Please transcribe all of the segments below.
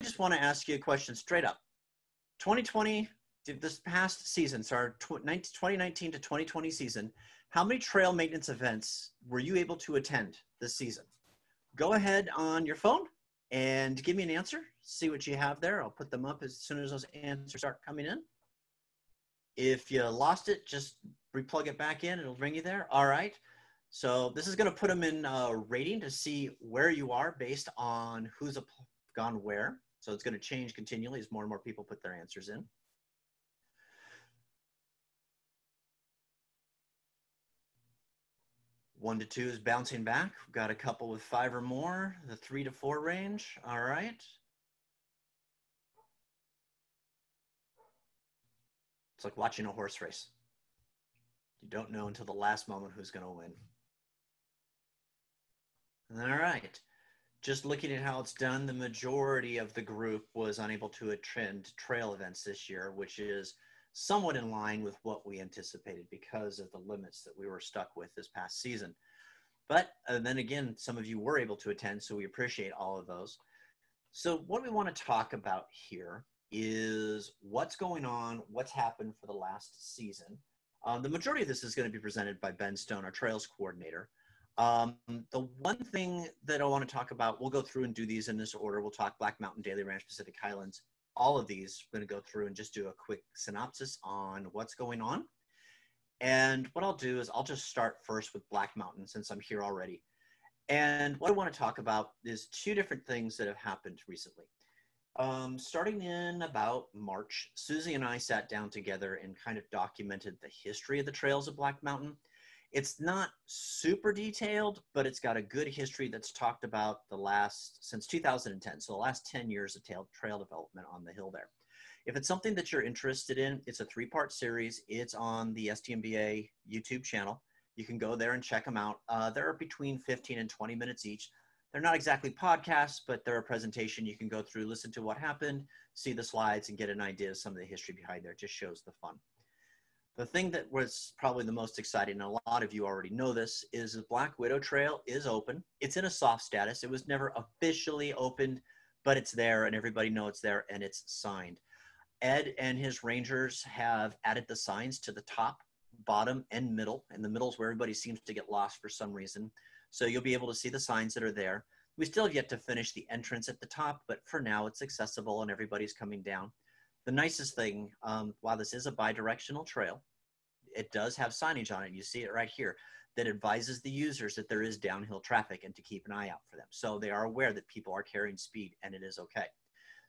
just want to ask you a question straight up. 2020, this past season, so our 2019 to 2020 season, how many trail maintenance events were you able to attend this season? Go ahead on your phone and give me an answer. See what you have there. I'll put them up as soon as those answers start coming in. If you lost it, just replug it back in. It'll bring you there. All right. So this is going to put them in rating to see where you are based on who's gone where. So it's going to change continually as more and more people put their answers in. One to two is bouncing back. We've got a couple with 5 or more, the 3 to 4 range. All right. It's like watching a horse race. You don't know until the last moment who's going to win. All right. Just looking at how it's done, the majority of the group was unable to attend trail events this year, which is somewhat in line with what we anticipated because of the limits that we were stuck with this past season. But then again, some of you were able to attend, so we appreciate all of those. So what we want to talk about here is what's going on, what's happened for the last season. The majority of this is going to be presented by Ben Stone, our Trails Coordinator. The one thing that I want to talk about, we'll go through and do these in this order. We'll talk Black Mountain, Daily Ranch, Pacific Highlands. All of these, we're going to go through and just do a quick synopsis on what's going on. And what I'll do is I'll just start first with Black Mountain since I'm here already. And what I want to talk about is 2 different things that have happened recently. Starting in about March, Susie and I sat down together and kind of documented the history of the trails of Black Mountain. It's not super detailed, but it's got a good history that's talked about since 2010. So the last 10 years of trail development on the hill there. If it's something that you're interested in, it's a 3-part series. It's on the SDMBA YouTube channel. You can go there and check them out. They're between 15 and 20 minutes each. They're not exactly podcasts, but they're a presentation you can go through, listen to what happened, see the slides, and get an idea of some of the history behind there. It just shows the fun. The thing that was probably the most exciting, and a lot of you already know this, is the Black Widow Trail is open. It's in a soft status. It was never officially opened, but it's there, and everybody knows it's there, and it's signed. Ed and his rangers have added the signs to the top, bottom, and middle, and the middle is where everybody seems to get lost for some reason. So you'll be able to see the signs that are there. We still have yet to finish the entrance at the top, but for now it's accessible and everybody's coming down. The nicest thing, while this is a bi-directional trail, it does have signage on it. You see it right here that advises the users that there is downhill traffic and to keep an eye out for them. So they are aware that people are carrying speed and it is okay.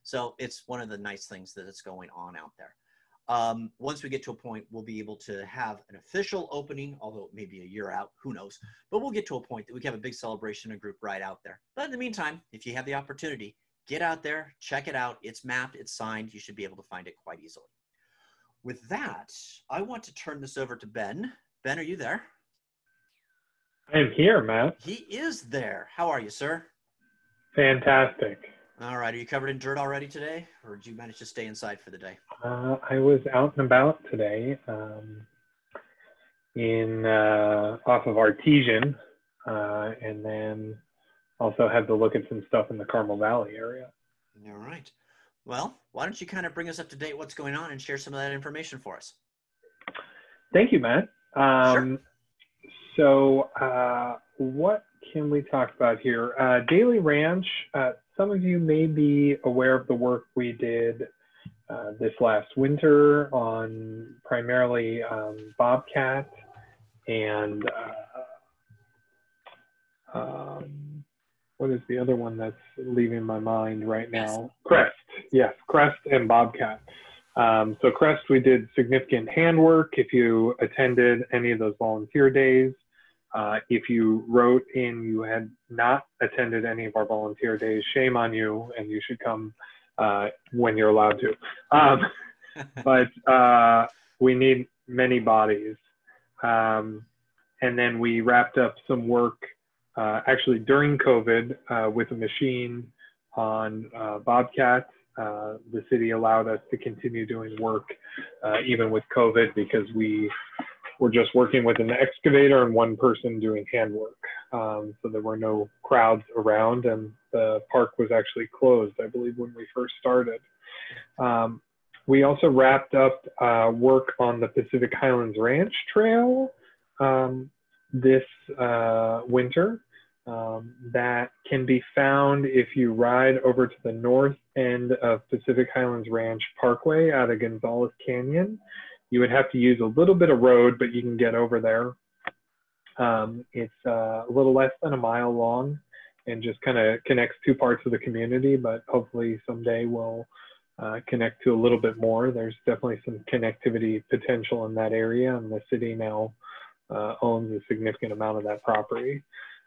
So it's one of the nice things that is going on out there. Once we get to a point, we'll be able to have an official opening, although it may be a year out, who knows. But we'll get to a point that we can have a big celebration, a group ride out there. But in the meantime, if you have the opportunity, get out there, check it out. It's mapped, it's signed. You should be able to find it quite easily. With that, I want to turn this over to Ben. Ben, are you there? I am here, Matt. He is there. How are you, sir? Fantastic. All right. Are you covered in dirt already today, or did you manage to stay inside for the day? I was out and about today off of Artesian, and then also had to look at some stuff in the Carmel Valley area. All right. Well, why don't you kind of bring us up to date what's going on and share some of that information for us? Thank you, Matt. Sure. So what can we talk about here? Daily Ranch, some of you may be aware of the work we did this last winter on primarily bobcat and what is the other one that's leaving my mind right now? Crest. Yes, Crest and bobcat. So Crest, we did significant handwork. If you attended any of those volunteer days, if you wrote in you had not attended any of our volunteer days, shame on you, and you should come when you're allowed to. But we need many bodies. And then we wrapped up some work actually during COVID with a machine on bobcat. The city allowed us to continue doing work even with COVID because we were just working with an excavator and one person doing handwork. So there were no crowds around, and the park was actually closed, I believe, when we first started. We also wrapped up work on the Pacific Highlands Ranch Trail this winter. That can be found if you ride over to the north end of Pacific Highlands Ranch Parkway out of Gonzales Canyon. You would have to use a little bit of road, but you can get over there. It's a little less than a mile long and just kind of connects two parts of the community, but hopefully someday we'll connect to a little bit more. There's definitely some connectivity potential in that area, and the city now owns a significant amount of that property.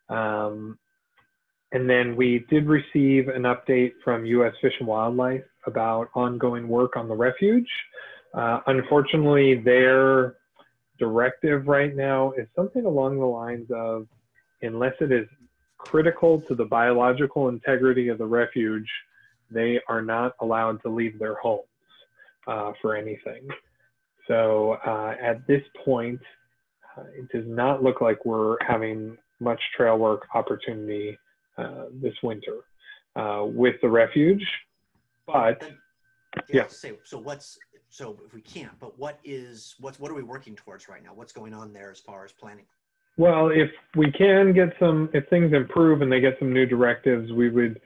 And then we did receive an update from U.S. Fish and Wildlife about ongoing work on the refuge. Unfortunately, their directive right now is something along the lines of, unless it is critical to the biological integrity of the refuge, they are not allowed to leave their homes for anything. So at this point, it does not look like we're having much trail work opportunity this winter with the refuge, but yeah. So if we can't, but what are we working towards right now? What's going on there as far as planning? Well, if we can get if things improve and they get some new directives, we would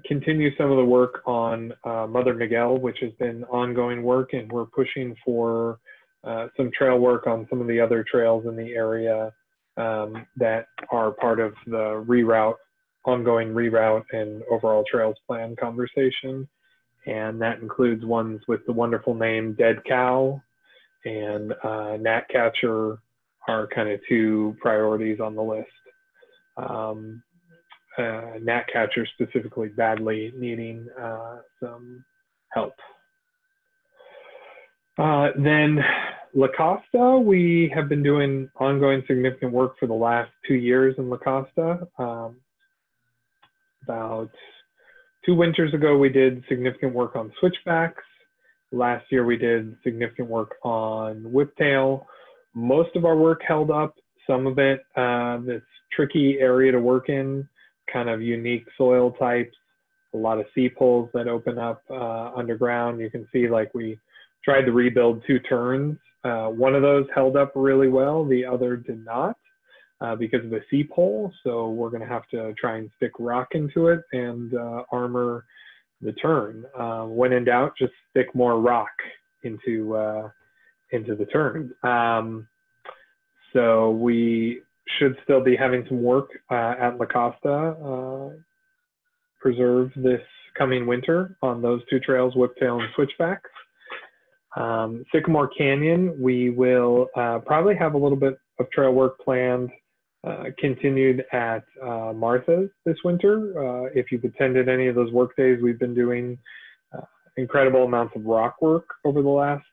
continue some of the work on Mother Miguel, which has been ongoing work, and we're pushing for some trail work on some of the other trails in the area that are part of the ongoing reroute and overall trails plan conversation. And that includes ones with the wonderful name Dead Cow and Gnatcatcher are kind of two priorities on the list. Gnatcatcher specifically badly needing some help. Then La Costa, we have been doing ongoing significant work for the last 2 years in La Costa. About 2 winters ago, we did significant work on switchbacks. Last year, we did significant work on whiptail. Most of our work held up. Some of it, this tricky area to work in, kind of unique soil types, a lot of seep holes that open up underground. You can see like we tried to rebuild 2 turns. One of those held up really well. The other did not because of a seep hole. So we're going to have to try and stick rock into it and armor the turn. When in doubt, just stick more rock into the turn. So we should still be having some work at La Costa Preserve this coming winter on those 2 trails, whiptail and switchbacks. Sycamore Canyon, we will probably have a little bit of trail work planned, continued at Martha's this winter. If you've attended any of those work days, we've been doing incredible amounts of rock work over the last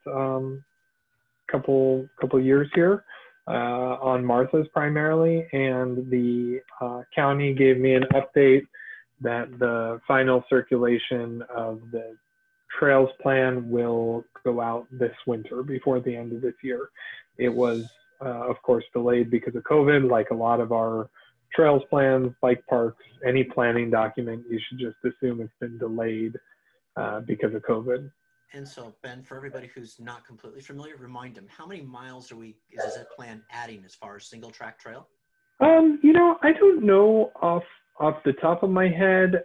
couple years here on Martha's primarily, and the county gave me an update that the final circulation of the trails plan will go out this winter before the end of this year. It was, of course, delayed because of COVID, like a lot of our trails plans, bike parks, any planning document, you should just assume it's been delayed because of COVID. And so, Ben, for everybody who's not completely familiar, remind them, how many miles is this plan adding as far as single track trail? You know, I don't know off the top of my head.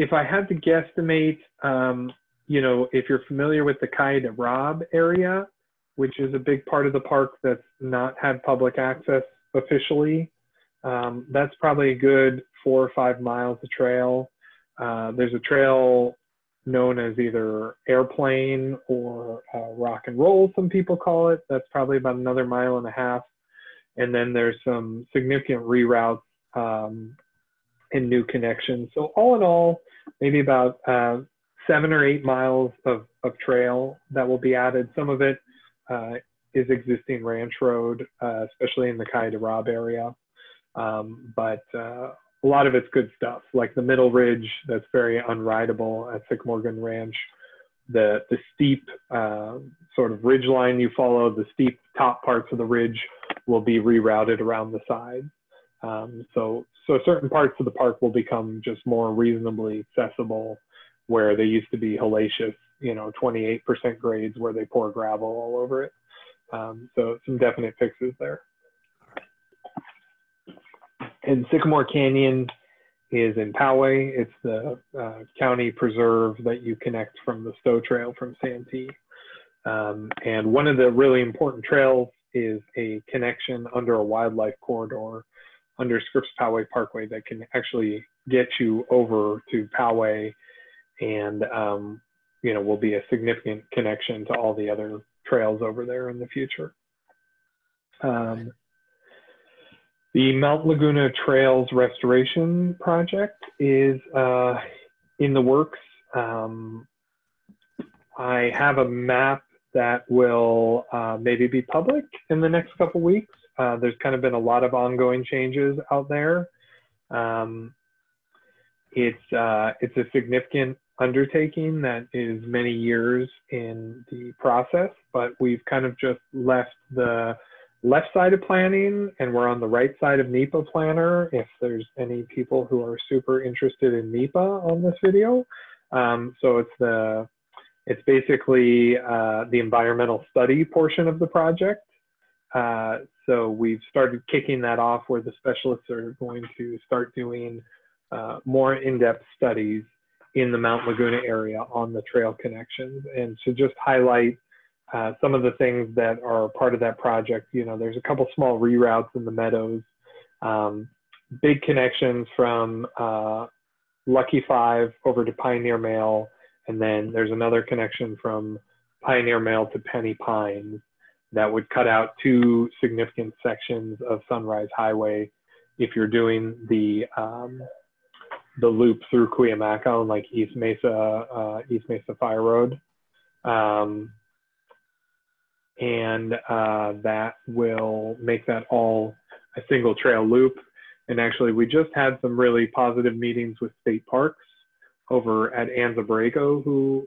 If I had to guesstimate, you know, if you're familiar with the Calle de Rob area, which is a big part of the park that's not had public access officially, that's probably a good 4 or 5 miles of trail. There's a trail known as either airplane or rock and roll, some people call it. That's probably about another 1.5 miles. And then there's some significant reroutes and new connections. So all in all, maybe about 7 or 8 miles of trail that will be added. Some of it is existing ranch road, especially in the Calle de Rob area. But a lot of it's good stuff, like the middle ridge that's very unrideable at Sycamore Ranch the steep sort of ridge line you follow, the steep top parts of the ridge will be rerouted around the sides. So certain parts of the park will become just more reasonably accessible, where they used to be hellacious, 28% grades where they pour gravel all over it. So some definite fixes there. And Sycamore Canyon is in Poway. It's the county preserve that you connect from the Stowe Trail from Santee. And one of the really important trails is a connection under a wildlife corridor under Scripps Poway Parkway that can actually get you over to Poway, and will be a significant connection to all the other trails over there in the future. The Mount Laguna Trails Restoration Project is in the works. I have a map that will maybe be public in the next couple weeks. There's kind of been a lot of ongoing changes out there. It's a significant undertaking that is many years in the process, but we've kind of just left the left side of planning and we're on the right side of NEPA planner, if there's any people who are super interested in NEPA on this video. So it's basically the environmental study portion of the project. So we've started kicking that off, where the specialists are going to start doing more in-depth studies in the Mount Laguna area on the trail connections. And to just highlight some of the things that are part of that project, there's a couple small reroutes in the meadows, big connections from Lucky 5 over to Pioneer Mail, and then there's another connection from Pioneer Mail to Penny Pines that would cut out 2 significant sections of Sunrise Highway if you're doing the loop through Cuyamaca on like East Mesa Fire Road. And that will make that all a single trail loop. And actually, we just had some really positive meetings with state parks over at Anza-Borrego, who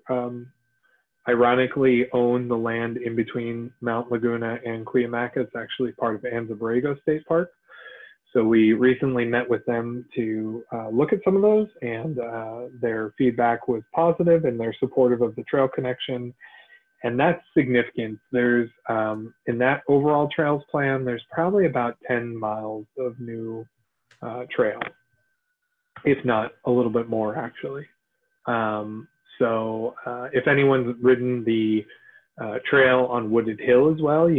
ironically own the land in between Mount Laguna and Cuyamaca. It's actually part of Anza-Borrego State Park. So we recently met with them to look at some of those, and their feedback was positive and they're supportive of the trail connection. And that's significant. There's, in that overall trails plan, there's probably about 10 miles of new trail, if not a little bit more actually. So if anyone's ridden the trail on Wooded Hill as well,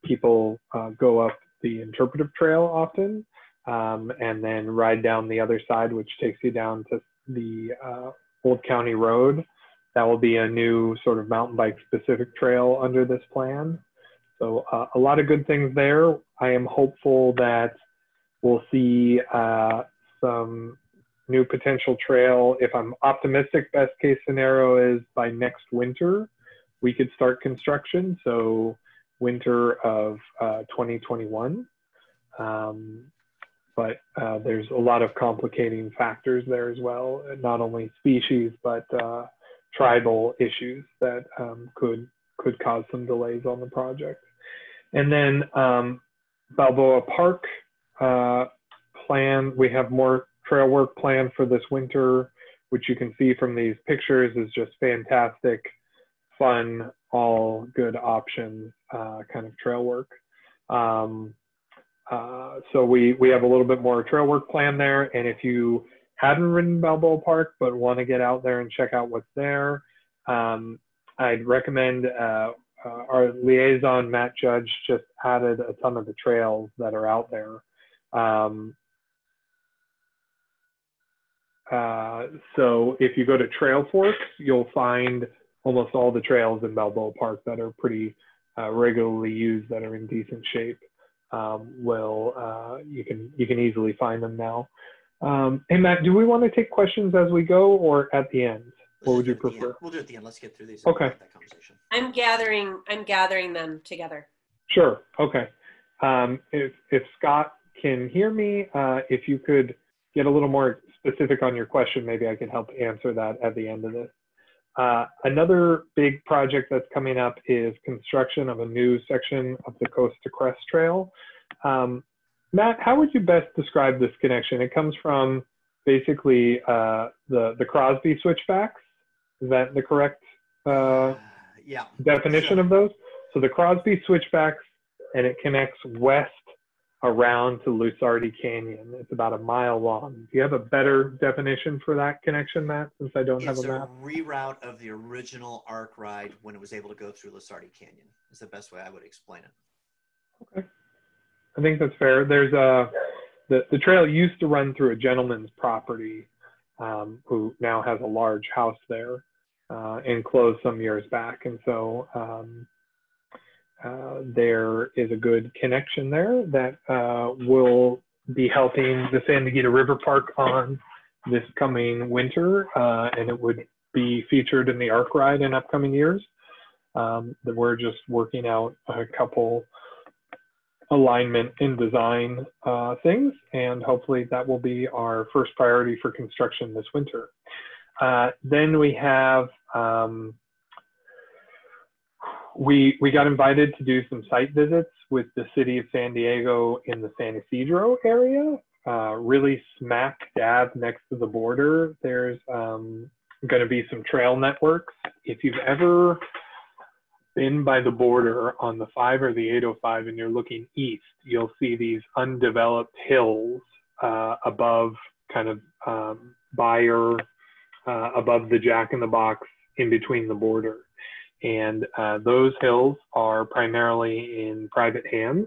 people go up the interpretive trail often, and then ride down the other side, which takes you down to the Old County Road. That will be a new sort of mountain bike specific trail under this plan. So a lot of good things there. I am hopeful that we'll see some new potential trail. If I'm optimistic, best case scenario is by next winter, we could start construction. So winter of 2021. But there's a lot of complicating factors there as well, not only species, but tribal issues that could cause some delays on the project. And then Balboa Park plan, we have more trail work planned for this winter, which you can see from these pictures is just fantastic, fun, all good options kind of trail work. So we have a little bit more trail work planned there. And if you hadn't ridden Balboa Park but want to get out there and check out what's there, I'd recommend our liaison, Matt Judge, just added a ton of the trails that are out there. So if you go to Trail Forks, you'll find almost all the trails in Balboa Park that are pretty regularly used, that are in decent shape. You can easily find them now. Hey Matt, do we want to take questions as we go or at the end? What would you prefer? We'll do it at the end. Let's get through these. Okay. That conversation. I'm gathering them together. Sure. Okay. If Scott can hear me, if you could get a little more specific on your question, maybe I can help answer that at the end of this. Another big project that's coming up is construction of a new section of the Coast to Crest Trail. Matt, how would you best describe this connection? It comes from basically the Crosby switchbacks. Is that the correct definition of those? So the Crosby switchbacks, and it connects west around to Lusardi Canyon. It's about a mile long. Do you have a better definition for that connection, Matt, since I don't have a map? It's a reroute of the original ARC ride when it was able to go through Lusardi Canyon. Is the best way I would explain it. Okay. I think that's fair. There's the trail used to run through a gentleman's property who now has a large house there and closed some years back. And so there is a good connection there that will be helping the San Diego River Park on this coming winter, and it would be featured in the ARC ride in upcoming years. That we're just working out a couple alignment and design things, and hopefully that will be our first priority for construction this winter. Then we have we got invited to do some site visits with the city of San Diego in the San Isidro area, really smack dab next to the border. There's going to be some trail networks. If you've ever been by the border on the 5 or the 805 and you're looking east, you'll see these undeveloped hills above kind of Bayer, above the Jack in the Box in between the border. And those hills are primarily in private hands.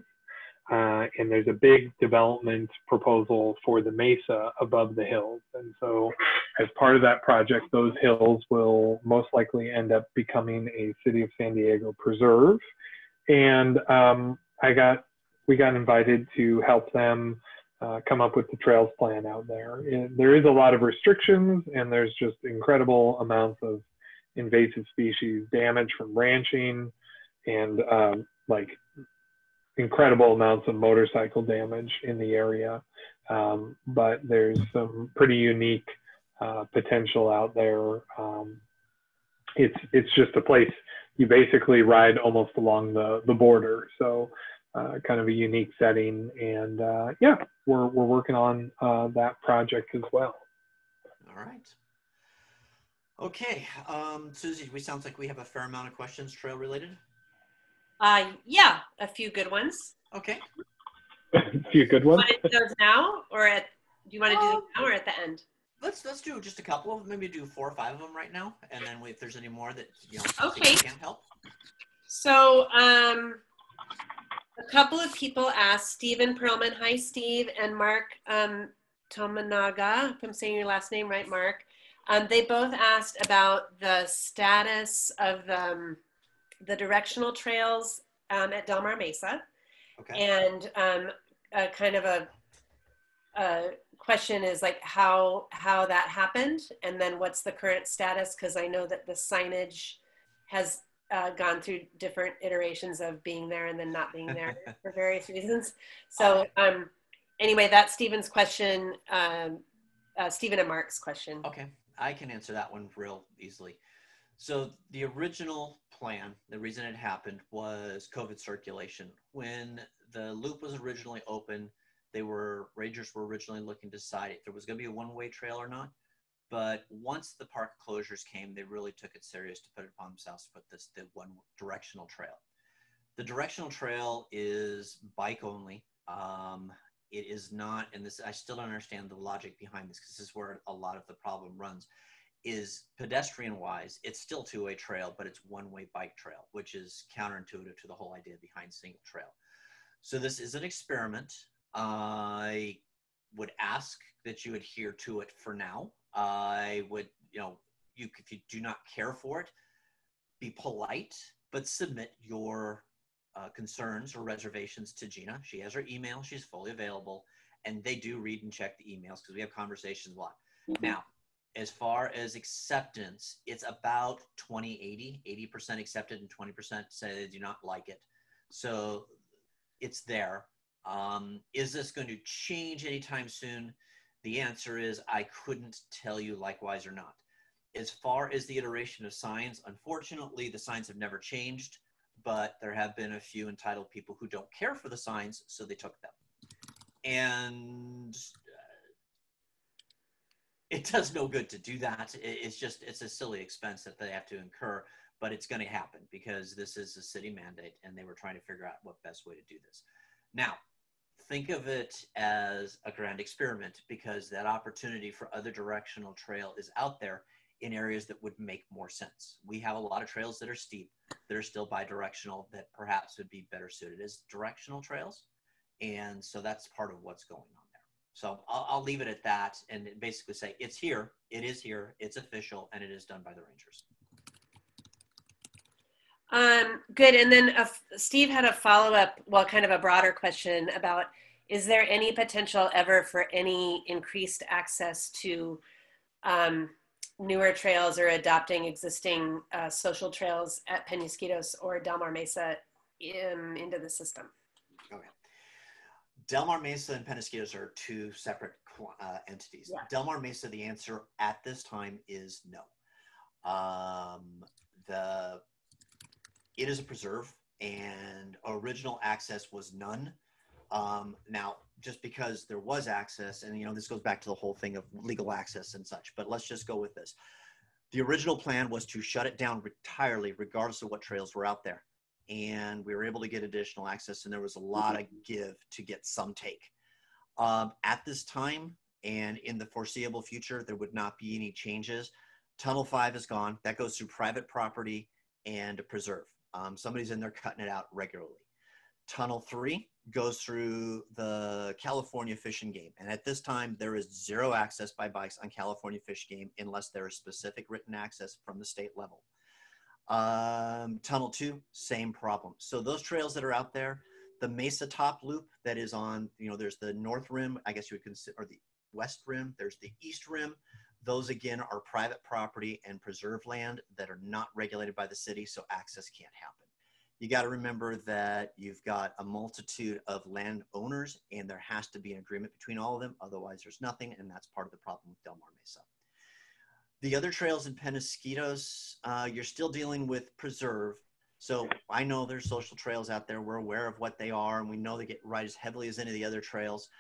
And there's a big development proposal for the mesa above the hills. And so as part of that project, those hills will most likely end up becoming a City of San Diego preserve. And we got invited to help them come up with the trails plan out there. And there is a lot of restrictions, and there's just incredible amounts of invasive species damage from ranching, and like incredible amounts of motorcycle damage in the area. But there's some pretty unique potential out there. It's just a place you basically ride almost along the border. So kind of a unique setting. And yeah, we're working on that project as well. All right. Okay, Susie, sounds like we have a fair amount of questions trail related. Yeah, a few good ones. Okay. A few good ones. Do you want to do those now, or do you want to do them now or at the end? Let's do just a couple of them. Maybe do 4 or 5 of them right now, and then if there's any more that okay, can't help. So a couple of people asked, Stephen Perlman, hi Steve, and Mark Tomanaga, if I'm saying your last name right, Mark. They both asked about the status of the directional trails at Del Mar Mesa. Okay. And kind of a question is like how that happened, and then what's the current status, because I know that the signage has gone through different iterations of being there and then not being there for various reasons. So anyway, that's Stephen's question, Stephen and Mark's question. Okay, I can answer that one real easily. So the original plan, the reason it happened was COVID circulation. When the loop was originally open, rangers were originally looking to decide if there was going to be a one-way trail or not. But once the park closures came, they really took it serious to put it upon themselves to put the one directional trail. The directional trail is bike only. It is not, and this, I still don't understand the logic behind this, because this is where a lot of the problem runs, is pedestrian wise, it's still two-way trail, but it's one-way bike trail, which is counterintuitive to the whole idea behind single trail. So this is an experiment. I would ask that you adhere to it for now. I would, if you do not care for it, be polite, but submit your concerns or reservations to Gina. She has her email. She's fully available, and they do read and check the emails because we have conversations a lot. Now, as far as acceptance, it's about 20-80, 80% accepted and 20% say they do not like it. So it's there. Is this going to change anytime soon? The answer is I couldn't tell you likewise or not. As far as the iteration of signs, unfortunately, the signs have never changed, but there have been a few entitled people who don't care for the signs, so they took them. And it does no good to do that. It's a silly expense that they have to incur, but it's going to happen because this is a city mandate and they were trying to figure out what best way to do this. Now, think of it as a grand experiment because that opportunity for other directional trail is out there in areas that would make more sense. We have a lot of trails that are steep, that are still bi-directional, that perhaps would be better suited as directional trails. And so that's part of what's going on there. So I'll leave it at that and basically say it's here, it is here, it's official, and it is done by the Rangers. Good. And then Steve had a follow-up, well, kind of a broader question about, is there any potential ever for any increased access to newer trails or adopting existing social trails at Penasquitos or Del Mar Mesa into the system? Okay. Del Mar Mesa and Penasquitos are two separate entities. Yeah. Del Mar Mesa, the answer at this time is no. It is a preserve and original access was none. Now, just because there was access, and this goes back to the whole thing of legal access and such, but let's just go with this. The original plan was to shut it down entirely, regardless of what trails were out there. And we were able to get additional access, and there was a lot of give to get some take. At this time, and in the foreseeable future, there would not be any changes. Tunnel 5 is gone. That goes through private property and a preserve. Somebody's in there cutting it out regularly. Tunnel 3 goes through the California Fish and Game. And at this time, there is zero access by bikes on California Fish Game unless there is specific written access from the state level. Tunnel 2, same problem. So those trails that are out there, the Mesa Top Loop that is on, there's the North Rim, I guess you would consider, or the West Rim, there's the East Rim. Those, again, are private property and preserve land that are not regulated by the city, so access can't happen. You got to remember that you've got a multitude of landowners, and there has to be an agreement between all of them. Otherwise, there's nothing, and that's part of the problem with Del Mar Mesa. The other trails in Penasquitos, you're still dealing with preserve. So I know there's social trails out there. We're aware of what they are, and we know they get right as heavily as any of the other trails.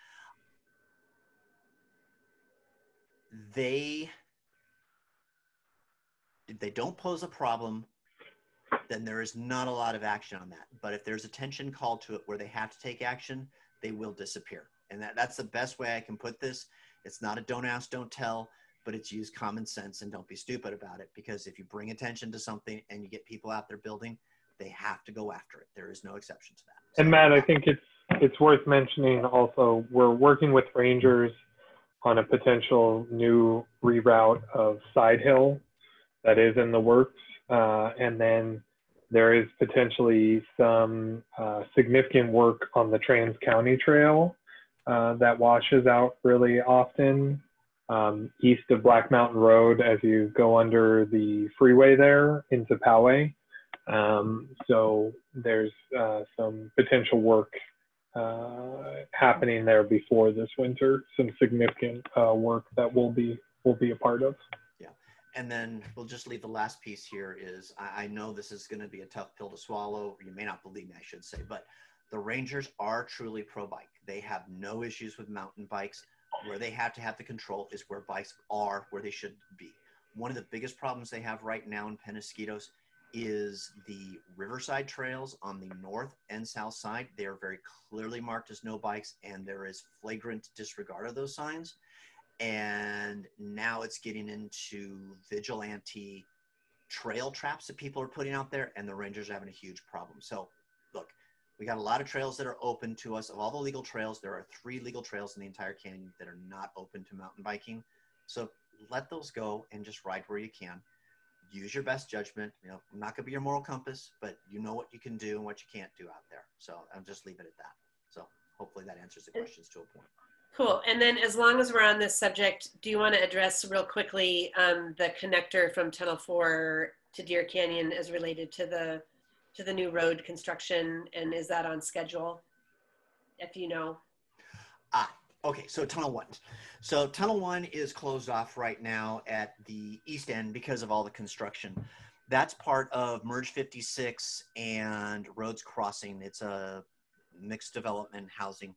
If they don't pose a problem, then there is not a lot of action on that. But if there's attention called to it where they have to take action, they will disappear. And that's the best way I can put this. It's not a don't ask, don't tell, but it's use common sense and don't be stupid about it. Because if you bring attention to something and you get people out there building, they have to go after it. There is no exception to that. So, and Matt, I think it's worth mentioning also, we're working with Rangers on a potential new reroute of Side Hill that is in the works. And then there is potentially some significant work on the Trans-County Trail that washes out really often east of Black Mountain Road as you go under the freeway there into Poway. So there's some potential work happening there before this winter, some significant work that we'll be a part of. Yeah, and then we'll just leave the last piece here is, I know this is going to be a tough pill to swallow. You may not believe me, I should say, but the Rangers are truly pro-bike. They have no issues with mountain bikes. Where they have to have the control is where bikes are where they should be. One of the biggest problems they have right now in Penasquitos is the Riverside trails on the north and south side. They are very clearly marked as no bikes, and there is flagrant disregard of those signs. And now it's getting into vigilante trail traps that people are putting out there, and the Rangers are having a huge problem. So look, we got a lot of trails that are open to us. Of all the legal trails, there are 3 legal trails in the entire canyon that are not open to mountain biking. So let those go and just ride where you can. Use your best judgment. I'm not going to be your moral compass, but you know what you can do and what you can't do out there. So I'll just leave it at that. So hopefully that answers the questions to a point. Cool. And then as long as we're on this subject, do you want to address real quickly the connector from Tunnel 4 to Deer Canyon as related to the new road construction, and is that on schedule, if you know? Okay, so Tunnel 1. So Tunnel 1 is closed off right now at the east end because of all the construction. That's part of Merge 56 and Roads Crossing. It's a mixed development housing.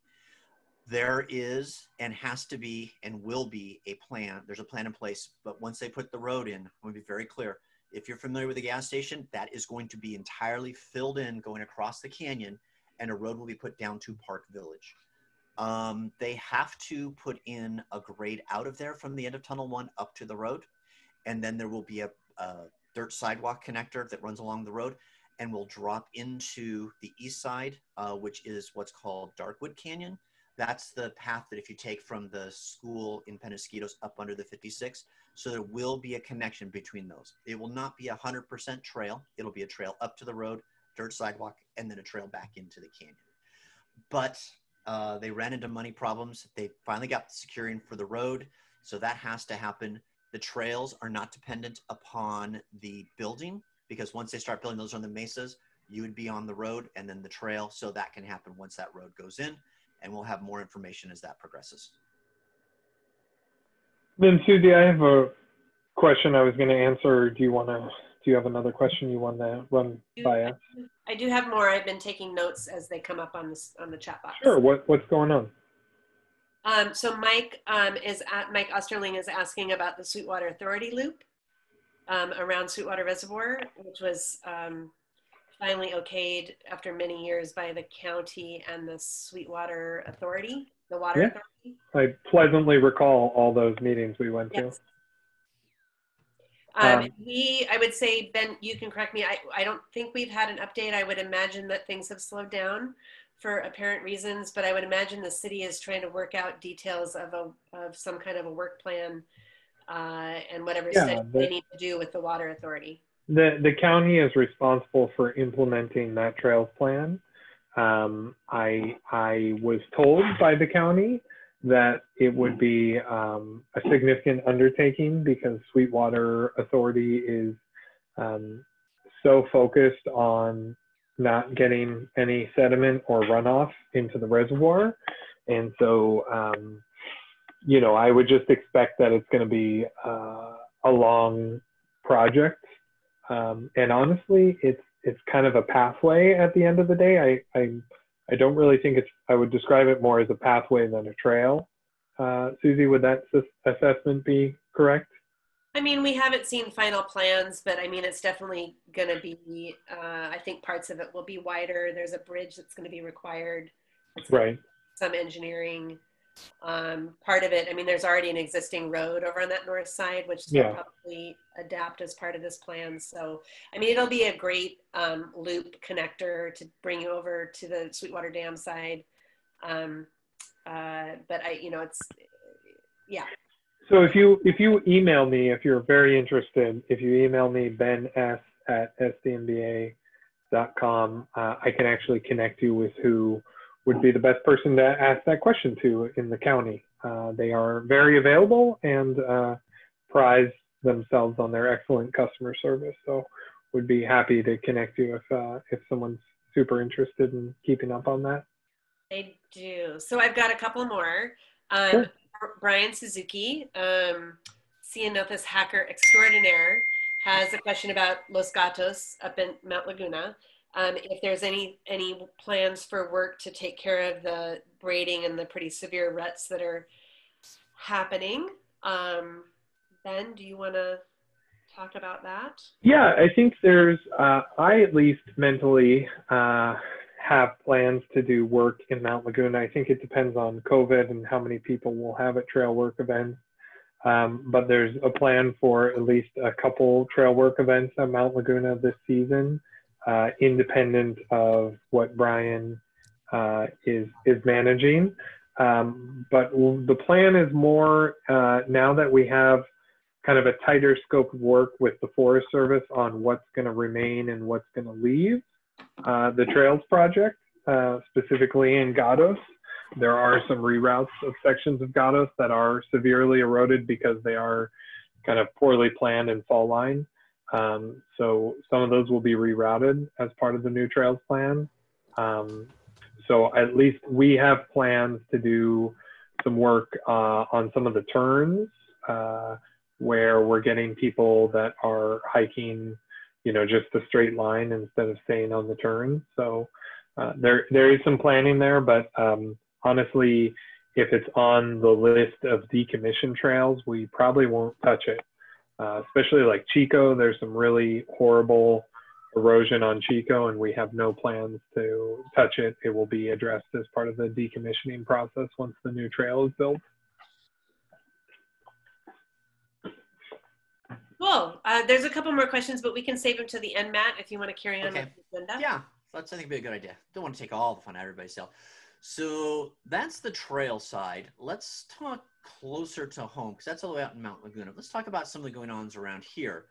There is and has to be and will be a plan. There's a plan in place, but once they put the road in, I'm going to be very clear. If you're familiar with the gas station, that is going to be entirely filled in going across the canyon, and a road will be put down to Park Village. They have to put in a grade out of there from the end of Tunnel 1 up to the road. And then there will be a dirt sidewalk connector that runs along the road and will drop into the east side, which is what's called Darkwood Canyon. That's the path that if you take from the school in Penasquitos up under the 56. So there will be a connection between those. It will not be 100% trail. It'll be a trail up to the road, dirt sidewalk, and then a trail back into the canyon. But they ran into money problems. They finally got the securing for the road. So that has to happen. The trails are not dependent upon the building, because once they start building those on the mesas, you would be on the road and then the trail. So that can happen once that road goes in, and we'll have more information as that progresses. Then Susie, I have a question I was going to answer. Do you have another question you want to run by us? I do have more. I've been taking notes as they come up on the chat box. Sure. What's going on? So Mike Osterling is asking about the Sweetwater Authority loop around Sweetwater Reservoir, which was finally okayed after many years by the county and the Sweetwater Authority, the Water Authority. I pleasantly recall all those meetings we went to. I would say, Ben, you can correct me. I don't think we've had an update. I would imagine that things have slowed down for apparent reasons, but I would imagine the city is trying to work out details of some kind of a work plan and whatever study they need to do with the Water Authority. The county is responsible for implementing that trails plan. I was told by the county that it would be a significant undertaking because Sweetwater Authority is so focused on not getting any sediment or runoff into the reservoir. And so, I would just expect that it's going to be a long project. And honestly, it's kind of a pathway at the end of the day. I don't really think I would describe it more as a pathway than a trail. Susie, would that assessment be correct? I mean, we haven't seen final plans, but I mean, it's definitely going to be, I think parts of it will be wider. There's a bridge that's going to be required. Right. Some engineering. Part of it, I mean, there's already an existing road over on that north side, which they'll probably adapt as part of this plan. So, I mean, it'll be a great loop connector to bring you over to the Sweetwater Dam side. But it's, yeah. So if you email me, if you're very interested, if you email me, ben.s@sdmba.com, I can actually connect you with who would be the best person to ask that question to in the county. They are very available and prize themselves on their excellent customer service. So would be happy to connect you if someone's super interested in keeping up on that. I do. So I've got a couple more. Sure. Brian Suzuki, Cianothus hacker extraordinaire, has a question about Los Gatos up in Mount Laguna. If there's any plans for work to take care of the braiding and the pretty severe ruts that are happening. Ben, do you want to talk about that? Yeah, I think there's, I at least mentally have plans to do work in Mount Laguna. I think it depends on COVID and how many people will have at trail work events. But there's a plan for at least a couple trail work events at Mount Laguna this season, independent of what Brian is managing. But the plan is more, now that we have kind of a tighter scope of work with the Forest Service on what's going to remain and what's going to leave the Trails project, specifically in Gatos. There are some reroutes of sections of Gatos that are severely eroded because they are kind of poorly planned and fall line. So some of those will be rerouted as part of the new Trails plan. So at least we have plans to do some work on some of the turns where we're getting people that are hiking, just a straight line instead of staying on the turns. So there is some planning there, but honestly, if it's on the list of decommissioned trails, we probably won't touch it. Especially like Chico, there's some really horrible erosion on Chico, and we have no plans to touch it. It will be addressed as part of the decommissioning process once the new trail is built. Cool. There's a couple more questions, but we can save them to the end, Matt, if you want to carry on with the agenda. Yeah, that's, I think, be a good idea. Don't want to take all the fun out of everybody's self. So that's the trail side. Let's talk closer to home, because that's all the way out in Mount Laguna. Let's talk about some of the going-ons around here.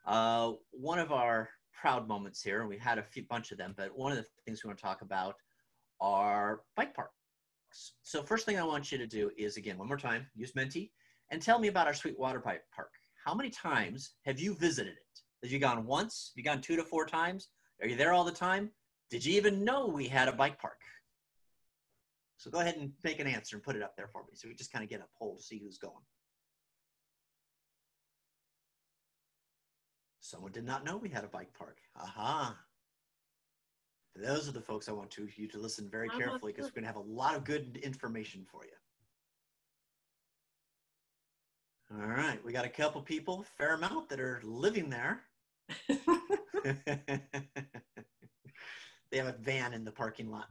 One of our proud moments here, and we had a bunch of them, but one of the things we want to talk about are bike parks. So first thing I want you to do is, again, one more time, use Menti, and tell me about our Sweetwater Bike Park. How many times have you visited it? Have you gone once? Have you gone 2 to 4 times? Are you there all the time? Did you even know we had a bike park? So go ahead and make an answer and put it up there for me, so we just kind of get a poll to see who's going. Someone did not know we had a bike park. Aha. Those are the folks I want you to listen very carefully, because we're going to have a lot of good information for you. All right, we got a couple people, fair amount, that are living there. They have a van in the parking lot.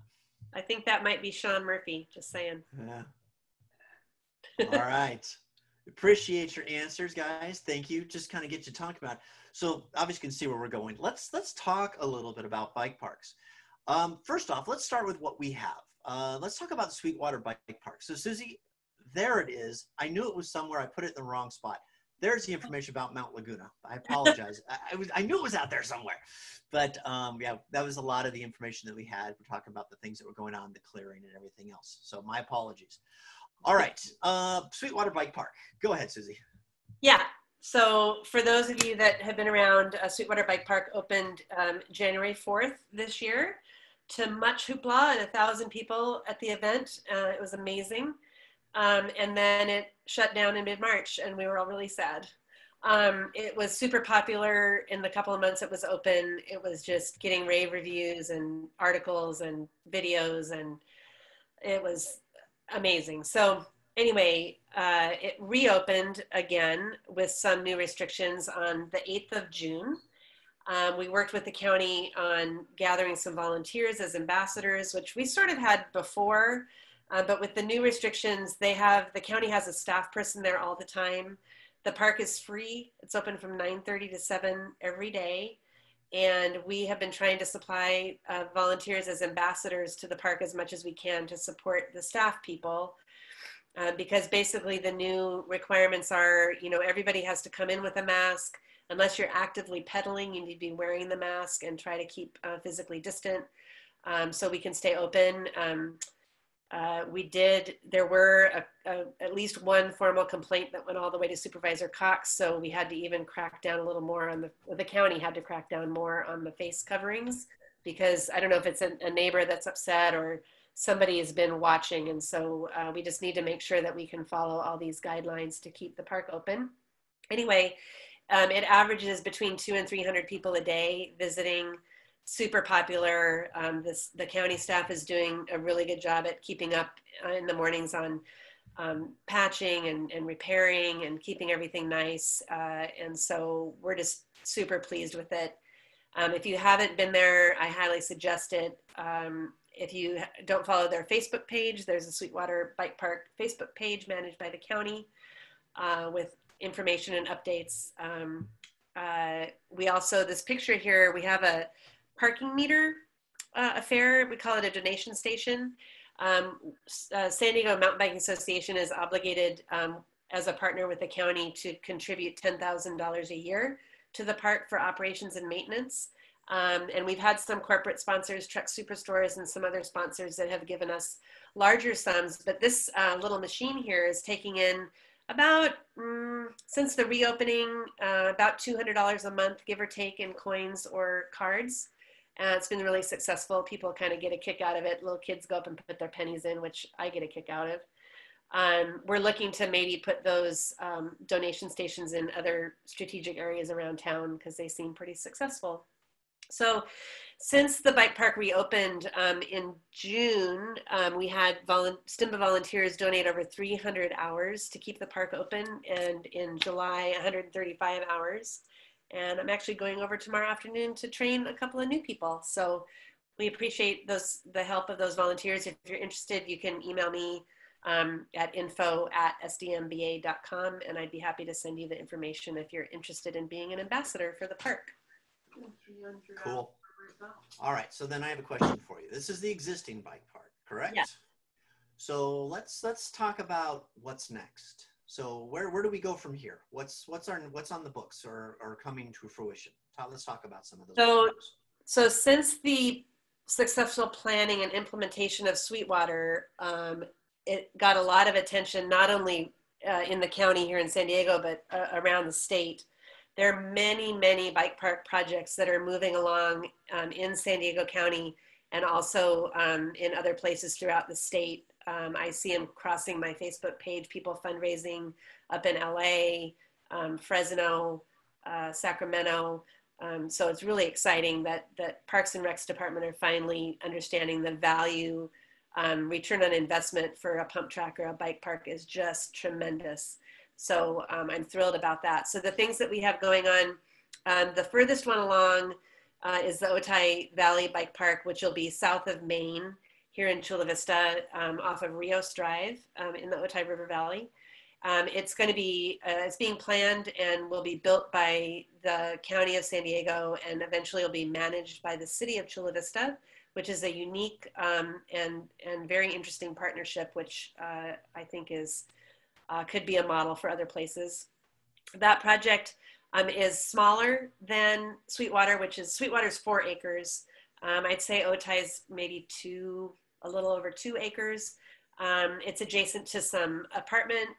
I think that might be Sean Murphy, just saying. Yeah. All right. Appreciate your answers, guys. Thank you. Just kind of get you to talk about it. So obviously you can see where we're going. Let's talk a little bit about bike parks. First off, let's start with what we have. Let's talk about the Sweetwater Bike Park. So Susie, there it is. I knew it was somewhere. I put it in the wrong spot. There's the information about Mount Laguna. I apologize. I knew it was out there somewhere. But yeah, that was a lot of the information that we had. We're talking about the things that were going on, the clearing and everything else. So my apologies. All right, Sweetwater Bike Park. Go ahead, Susie. Yeah, so for those of you that have been around, Sweetwater Bike Park opened January 4th this year to much hoopla and 1,000 people at the event. It was amazing. And then it shut down in mid-March, and we were all really sad. It was super popular in the couple of months it was open. It was just getting rave reviews and articles and videos, and it was amazing. So anyway, it reopened again with some new restrictions on the 8th of June. We worked with the county on gathering some volunteers as ambassadors, which we sort of had before. But with the new restrictions, the county has a staff person there all the time. The park is free. It's open from 9:30 to 7 every day. And we have been trying to supply volunteers as ambassadors to the park as much as we can to support the staff people. Because basically the new requirements are, everybody has to come in with a mask. Unless you're actively pedaling, you need to be wearing the mask and try to keep physically distant so we can stay open. There were at least one formal complaint that went all the way to Supervisor Cox, so we had to even crack down a little more on the county had to crack down more on the face coverings, because I don't know if it's a neighbor that's upset or somebody has been watching, and so we just need to make sure that we can follow all these guidelines to keep the park open. Anyway, it averages between 200 and 300 people a day visiting. Super popular. The county staff is doing a really good job at keeping up in the mornings on patching and repairing and keeping everything nice. And so we're just super pleased with it. If you haven't been there, I highly suggest it. If you don't follow their Facebook page, there's a Sweetwater Bike Park Facebook page managed by the county with information and updates. We also, this picture here, we have a parking meter affair. We call it a donation station. San Diego Mountain Biking Association is obligated as a partner with the county to contribute $10,000 a year to the park for operations and maintenance. And we've had some corporate sponsors, Truck Superstores and some other sponsors that have given us larger sums. But this little machine here is taking in about, since the reopening, about $200 a month, give or take, in coins or cards. It's been really successful. People kind of get a kick out of it. Little kids go up and put their pennies in, which I get a kick out of. We're looking to maybe put those donation stations in other strategic areas around town because they seem pretty successful. So since the bike park reopened in June, we had SDMBA volunteers donate over 300 hours to keep the park open, and in July, 135 hours. And I'm actually going over tomorrow afternoon to train a couple of new people. So we appreciate the help of those volunteers. If you're interested, you can email me at info@sdmba.com, and I'd be happy to send you the information if you're interested in being an ambassador for the park. Cool. All right, so then I have a question for you. This is the existing bike park, correct? Yeah. So let's talk about what's next. So where do we go from here? What's on the books or coming to fruition? Let's talk about some of those. So since the successful planning and implementation of Sweetwater, it got a lot of attention, not only in the county here in San Diego, but around the state. There are many, many bike park projects that are moving along in San Diego County and also in other places throughout the state. I see them crossing my Facebook page, people fundraising up in LA, Fresno, Sacramento. So it's really exciting that Parks and Recs Department are finally understanding the value. Return on investment for a pump track or a bike park is just tremendous. So I'm thrilled about that. So the things that we have going on, the furthest one along is the Otay Valley Bike Park, which will be south of Maine, here in Chula Vista, off of Rios Drive in the Otay River Valley. It's going to be, it's being planned and will be built by the County of San Diego, and eventually will be managed by the City of Chula Vista, which is a unique and very interesting partnership, which I think is could be a model for other places. That project is smaller than Sweetwater, which is, Sweetwater's 4 acres. I'd say Otay's maybe a little over 2 acres. It's adjacent to some apartment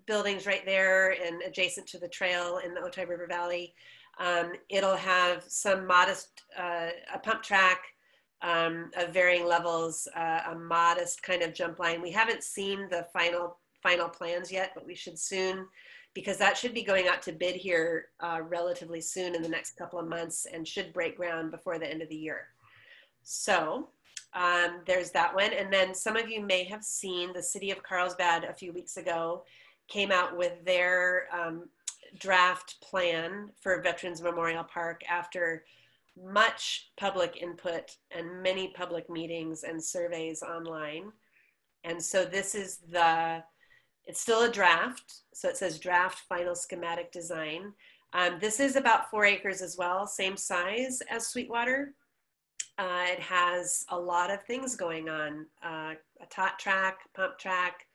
buildings right there and adjacent to the trail in the Otay River Valley. It'll have some modest, a pump track of varying levels, a modest kind of jump line. We haven't seen the final plans yet, but we should soon, because that should be going out to bid here relatively soon in the next couple of months and should break ground before the end of the year. So there's that one. And then some of you may have seen the City of Carlsbad a few weeks ago came out with their draft plan for Veterans Memorial Park after much public input and many public meetings and surveys online. And so this is it's still a draft. So it says draft final schematic design. This is about 4 acres as well, same size as Sweetwater. It has a lot of things going on, a tot track, pump track,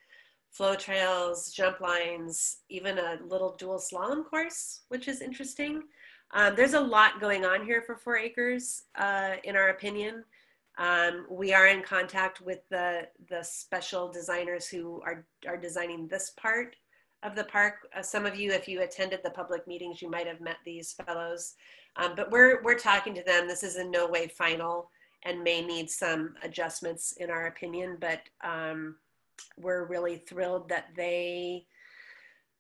flow trails, jump lines, even a little dual slalom course, which is interesting. There's a lot going on here for 4 acres, in our opinion. We are in contact with the special designers who are designing this part of the park. Some of you, if you attended the public meetings, you might have met these fellows. But we're talking to them. This is in no way final and may need some adjustments in our opinion, but we're really thrilled that they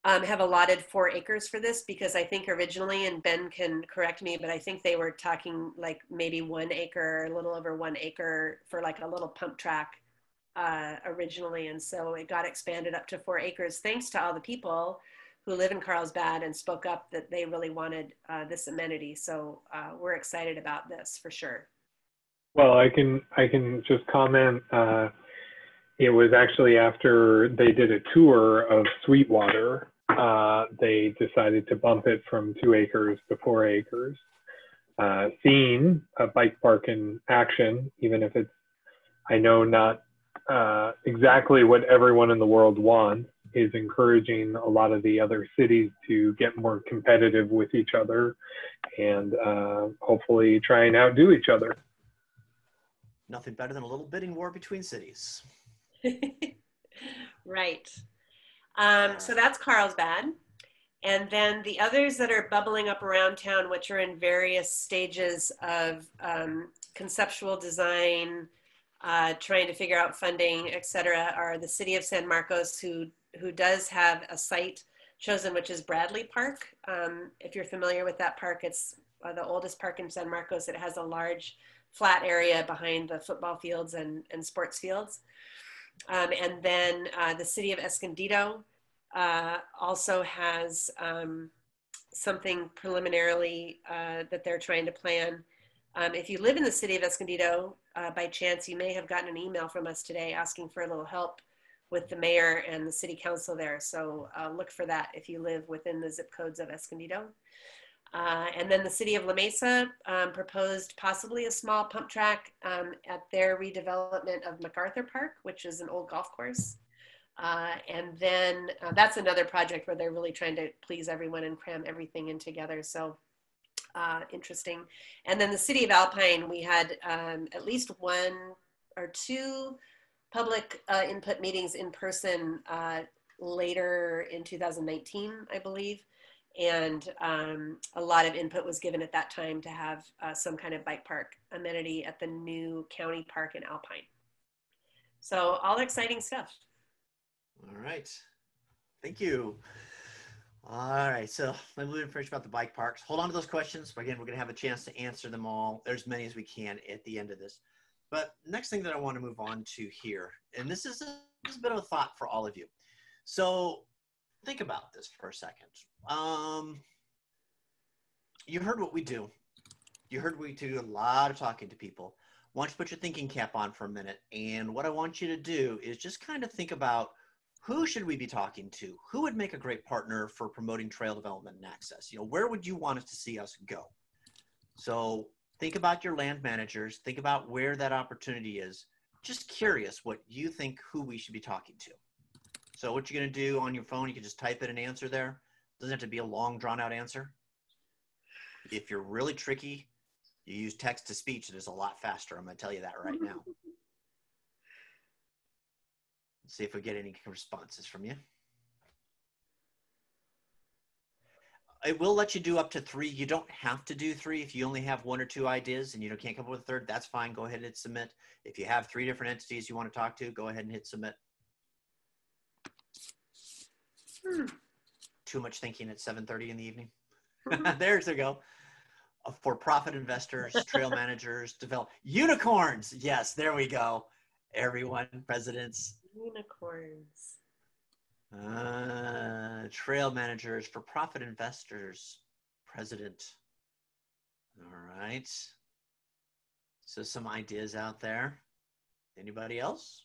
have allotted 4 acres for this, because I think originally, and Ben can correct me, but I think they were talking like maybe 1 acre, a little over 1 acre for like a little pump track originally. And so it got expanded up to 4 acres, thanks to all the people who live in Carlsbad and spoke up that they really wanted this amenity. So we're excited about this for sure. Well, I can just comment. It was actually after they did a tour of Sweetwater, they decided to bump it from 2 acres to 4 acres. Seeing a bike park in action, even if it's, I know, not exactly what everyone in the world wants, is encouraging a lot of the other cities to get more competitive with each other and hopefully try and outdo each other. Nothing better than a little bidding war between cities. Right. So that's Carlsbad. And then the others that are bubbling up around town, which are in various stages of conceptual design, trying to figure out funding, et cetera, are the city of San Marcos, who does have a site chosen, which is Bradley Park. If you're familiar with that park, it's the oldest park in San Marcos. It has a large flat area behind the football fields and sports fields. And then the city of Escondido also has something preliminarily that they're trying to plan. If you live in the city of Escondido, by chance, you may have gotten an email from us today asking for a little help with the mayor and the city council there. So look for that if you live within the zip codes of Escondido. And then the city of La Mesa proposed possibly a small pump track at their redevelopment of MacArthur Park, which is an old golf course. And then that's another project where they're really trying to please everyone and cram everything in together. So interesting. And then the city of Alpine, we had at least 1 or 2 public input meetings in person later in 2019, I believe. And a lot of input was given at that time to have some kind of bike park amenity at the new county park in Alpine. So all exciting stuff. All right. Thank you. All right. So let me finish about the bike parks. Hold on to those questions. Again, we're going to have a chance to answer them all. There's many as we can at the end of this. But next thing that I want to move on to here, and this is a bit of a thought for all of you. So think about this for a second. You heard what we do. You heard we do a lot of talking to people. Why don't you put your thinking cap on for a minute? And what I want you to do is just kind of think about, who should we be talking to? Who would make a great partner for promoting trail development and access? You know, where would you want us to see us go? So think about your land managers. Think about where that opportunity is. Just curious what you think who we should be talking to. So what you're going to do on your phone, you can just type in an answer there. Doesn't have to be a long, drawn-out answer. If you're really tricky, you use text to speech. It is a lot faster. I'm going to tell you that right now. Let's see if we get any responses from you. I will let you do up to 3. You don't have to do 3. If you only have 1 or 2 ideas and you can't come up with a third, that's fine. Go ahead and hit submit. If you have 3 different entities you want to talk to, go ahead and hit submit. Too much thinking at 7:30 in the evening. There we go. For-profit investors, trail managers, unicorns. Yes, there we go. Everyone, presidents. Unicorns. Trail managers, for-profit investors, president. All right. So some ideas out there. Anybody else?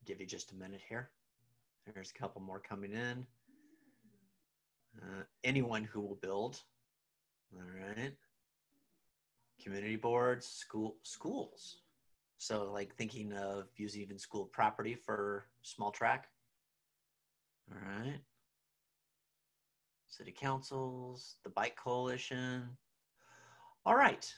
Give you just a minute here. There's a couple more coming in. Anyone who will build. All right. Community boards, schools. So like thinking of using even school property for small track. All right. City councils, the bike coalition. All right.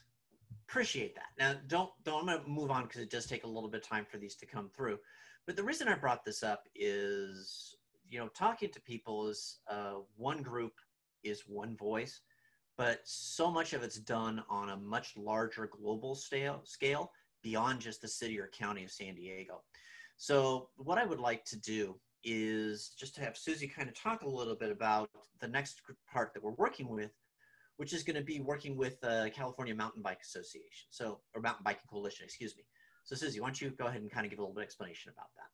Appreciate that. Now I'm going to move on because it does take a little bit of time for these to come through. But the reason I brought this up is, talking to people is one group is one voice, but so much of it's done on a much larger global scale beyond just the city or county of San Diego. So what I would like to do is just to have Susie kind of talk a little bit about the next part that we're working with, which is going to be working with the California Mountain Bike Association, or Mountain Biking Coalition, excuse me. So Susie, why don't you go ahead and kind of give a little bit of explanation about that?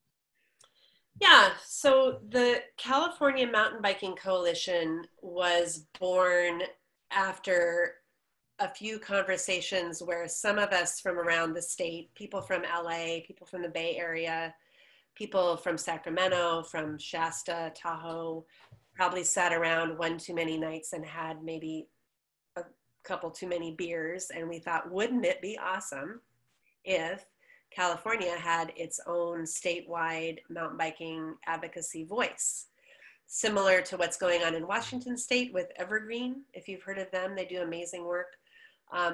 Yeah, so the California Mountain Biking Coalition was born after a few conversations where some of us from around the state, people from LA, people from the Bay Area, people from Sacramento, from Shasta, Tahoe, probably sat around one too many nights and had maybe a couple too many beers. And we thought, wouldn't it be awesome if California had its own statewide mountain biking advocacy voice, similar to what's going on in Washington State with Evergreen. If you've heard of them, they do amazing work.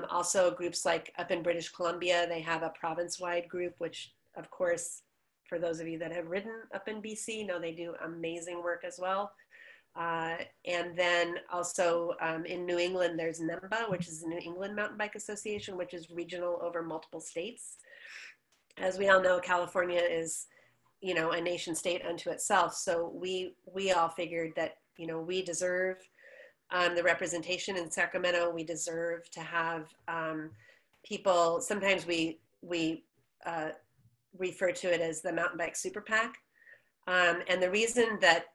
Also groups like up in British Columbia, they have a province-wide group, which of course, for those of you that have ridden up in BC, know they do amazing work as well. And then also in New England, there's NEMBA, which is the New England Mountain Bike Association, which is regional over multiple states. As we all know, California is, you know, a nation state unto itself. So we all figured that, you know, we deserve the representation in Sacramento. We deserve to have people. Sometimes we refer to it as the Mountain Bike Super PAC. And the reason that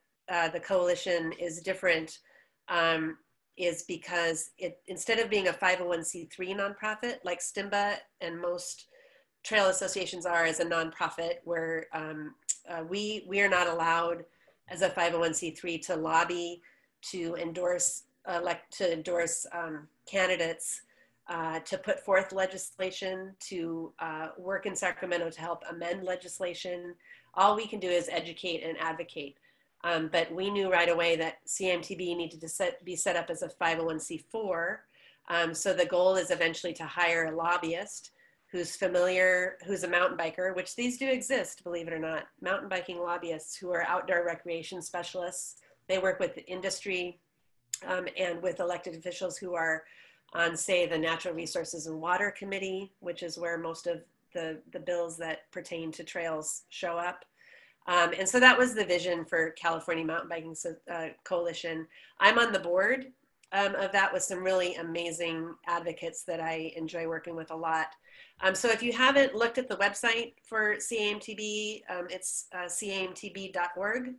the coalition is different is because it, instead of being a 501c3 nonprofit like SDMBA and most trail associations are as a nonprofit, where we are not allowed as a 501c3 to lobby, to endorse candidates, to put forth legislation, to work in Sacramento to help amend legislation. All we can do is educate and advocate. But we knew right away that CMTB needed to be set up as a 501c4. So the goal is eventually to hire a lobbyist who's familiar, who's a mountain biker, which these do exist, believe it or not, mountain biking lobbyists who are outdoor recreation specialists. They work with the industry and with elected officials who are on, say, the Natural Resources and Water Committee, which is where most of the bills that pertain to trails show up. And so that was the vision for California Mountain Biking Coalition. I'm on the board of that with some really amazing advocates that I enjoy working with a lot. So if you haven't looked at the website for CAMTB, it's camtb.org.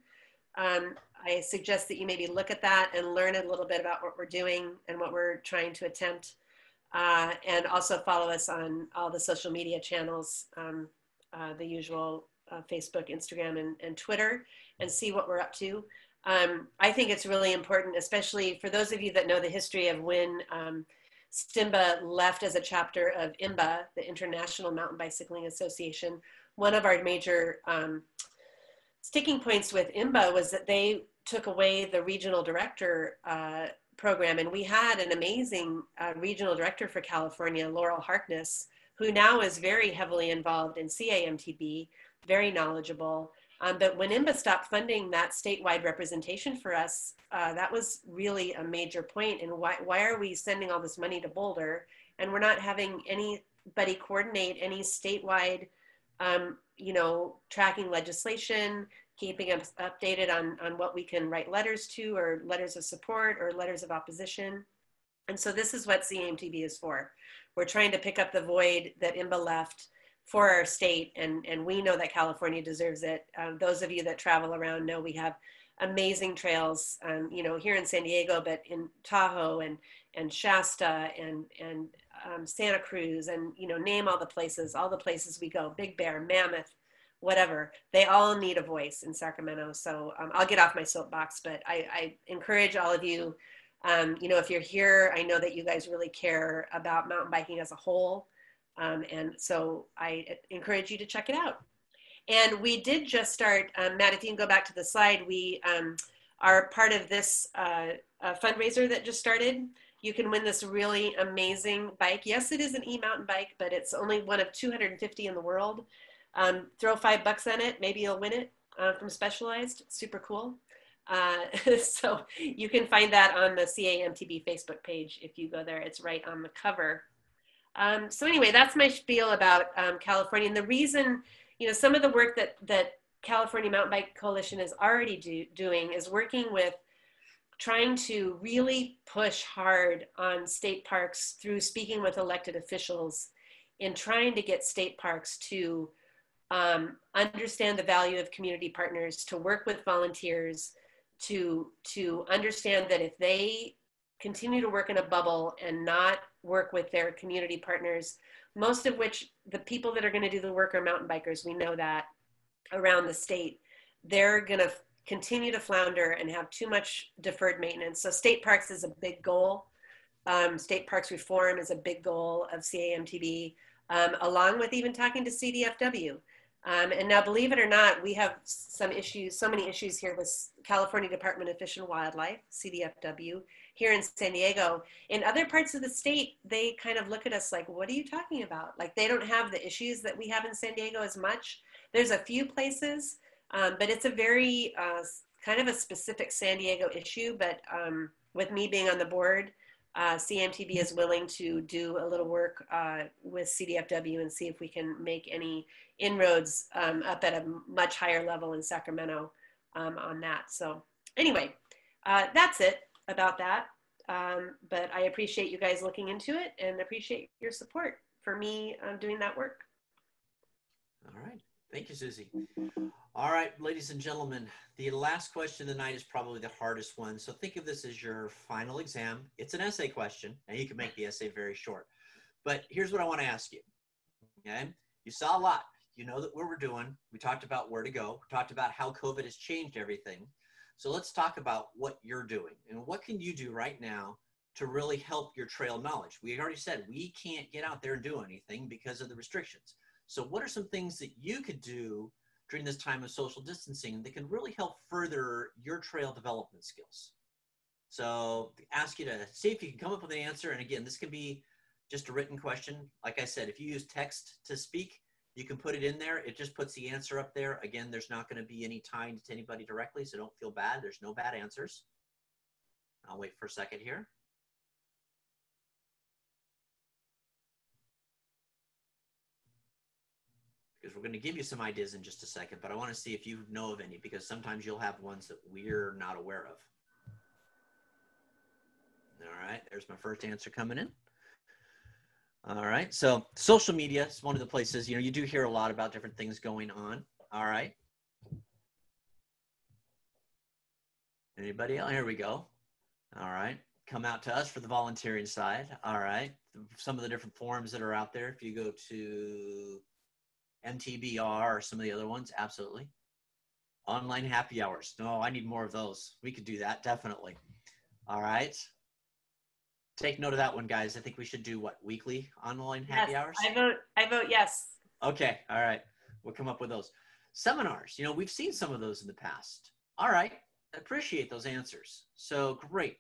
I suggest that you maybe look at that and learn a little bit about what we're doing and what we're trying to attempt. And also follow us on all the social media channels, the usual Facebook, Instagram, and Twitter, and see what we're up to. I think it's really important, especially for those of you that know the history of when SDMBA left as a chapter of IMBA, the International Mountain Bicycling Association. One of our major sticking points with IMBA was that they took away the regional director program, and we had an amazing regional director for California, Laurel Harkness, who now is very heavily involved in CAMTB, very knowledgeable. But when IMBA stopped funding that statewide representation for us, that was really a major point. And why are we sending all this money to Boulder and we're not having anybody coordinate any statewide, you know, tracking legislation, keeping us updated on what we can write letters to, or letters of support or letters of opposition. And so this is what CAMTB is for. We're trying to pick up the void that IMBA left for our state, and we know that California deserves it. Those of you that travel around know we have amazing trails, you know, here in San Diego, but in Tahoe and Shasta and Santa Cruz, and, you know, name all the places we go, Big Bear, Mammoth, whatever. They all need a voice in Sacramento. So I'll get off my soapbox, but I encourage all of you, you know, if you're here, I know that you guys really care about mountain biking as a whole. And so I encourage you to check it out. And we did just start, Matt, if you can go back to the slide, we are part of this fundraiser that just started. You can win this really amazing bike. Yes, it is an e-mountain bike, but it's only one of 250 in the world. Throw $5 on it, maybe you'll win it from Specialized. Super cool. So you can find that on the CAMTB Facebook page if you go there. It's right on the cover. So anyway, that's my spiel about California. And the reason, you know, some of the work that California Mountain Bike Coalition is already doing is working with trying to really push hard on state parks through speaking with elected officials in trying to get state parks to understand the value of community partners, to work with volunteers, to understand that if they continue to work in a bubble and not work with their community partners, most of which the people that are going to do the work are mountain bikers. We know that around the state, they're going to continue to flounder and have too much deferred maintenance. So state parks is a big goal. State parks reform is a big goal of CAMTB, along with even talking to CDFW. And now, believe it or not, we have some issues, so many issues here with California Department of Fish and Wildlife, CDFW, here in San Diego. In other parts of the state, they kind of look at us like, what are you talking about? Like, they don't have the issues that we have in San Diego as much. There's a few places, but it's a very kind of a specific San Diego issue, but with me being on the board, CMTB is willing to do a little work with CDFW and see if we can make any inroads up at a much higher level in Sacramento on that. So anyway, that's it about that. But I appreciate you guys looking into it and appreciate your support for me doing that work. All right. Thank you, Susie. All right, ladies and gentlemen, the last question of the night is probably the hardest one. So think of this as your final exam. It's an essay question, and you can make the essay very short. But here's what I want to ask you. Okay? You saw a lot. You know that what we're doing. We talked about where to go. We talked about how COVID has changed everything. So let's talk about what you're doing and what can you do right now to really help your trail knowledge. We already said we can't get out there and do anything because of the restrictions. So what are some things that you could do during this time of social distancing that can really help further your trail development skills? So ask you to see if you can come up with an answer. And again, this can be just a written question. Like I said, if you use text to speak, you can put it in there. It just puts the answer up there. Again, there's not going to be any tied to anybody directly, so don't feel bad. There's no bad answers. I'll wait for a second here. Because we're going to give you some ideas in just a second, but I want to see if you know of any, because sometimes you'll have ones that we're not aware of. All right, there's my first answer coming in. All right, so social media is one of the places, you know, you do hear a lot about different things going on. All right. Anybody else? Here we go. All right, come out to us for the volunteering side. All right, some of the different forums that are out there. If you go to MTBR or some of the other ones, absolutely. Online happy hours. No, I need more of those. We could do that, definitely. All right. Take note of that one, guys. I think we should do what, weekly online happy hours? I vote yes. Okay, all right. We'll come up with those. Seminars, you know, we've seen some of those in the past. All right, I appreciate those answers. So great.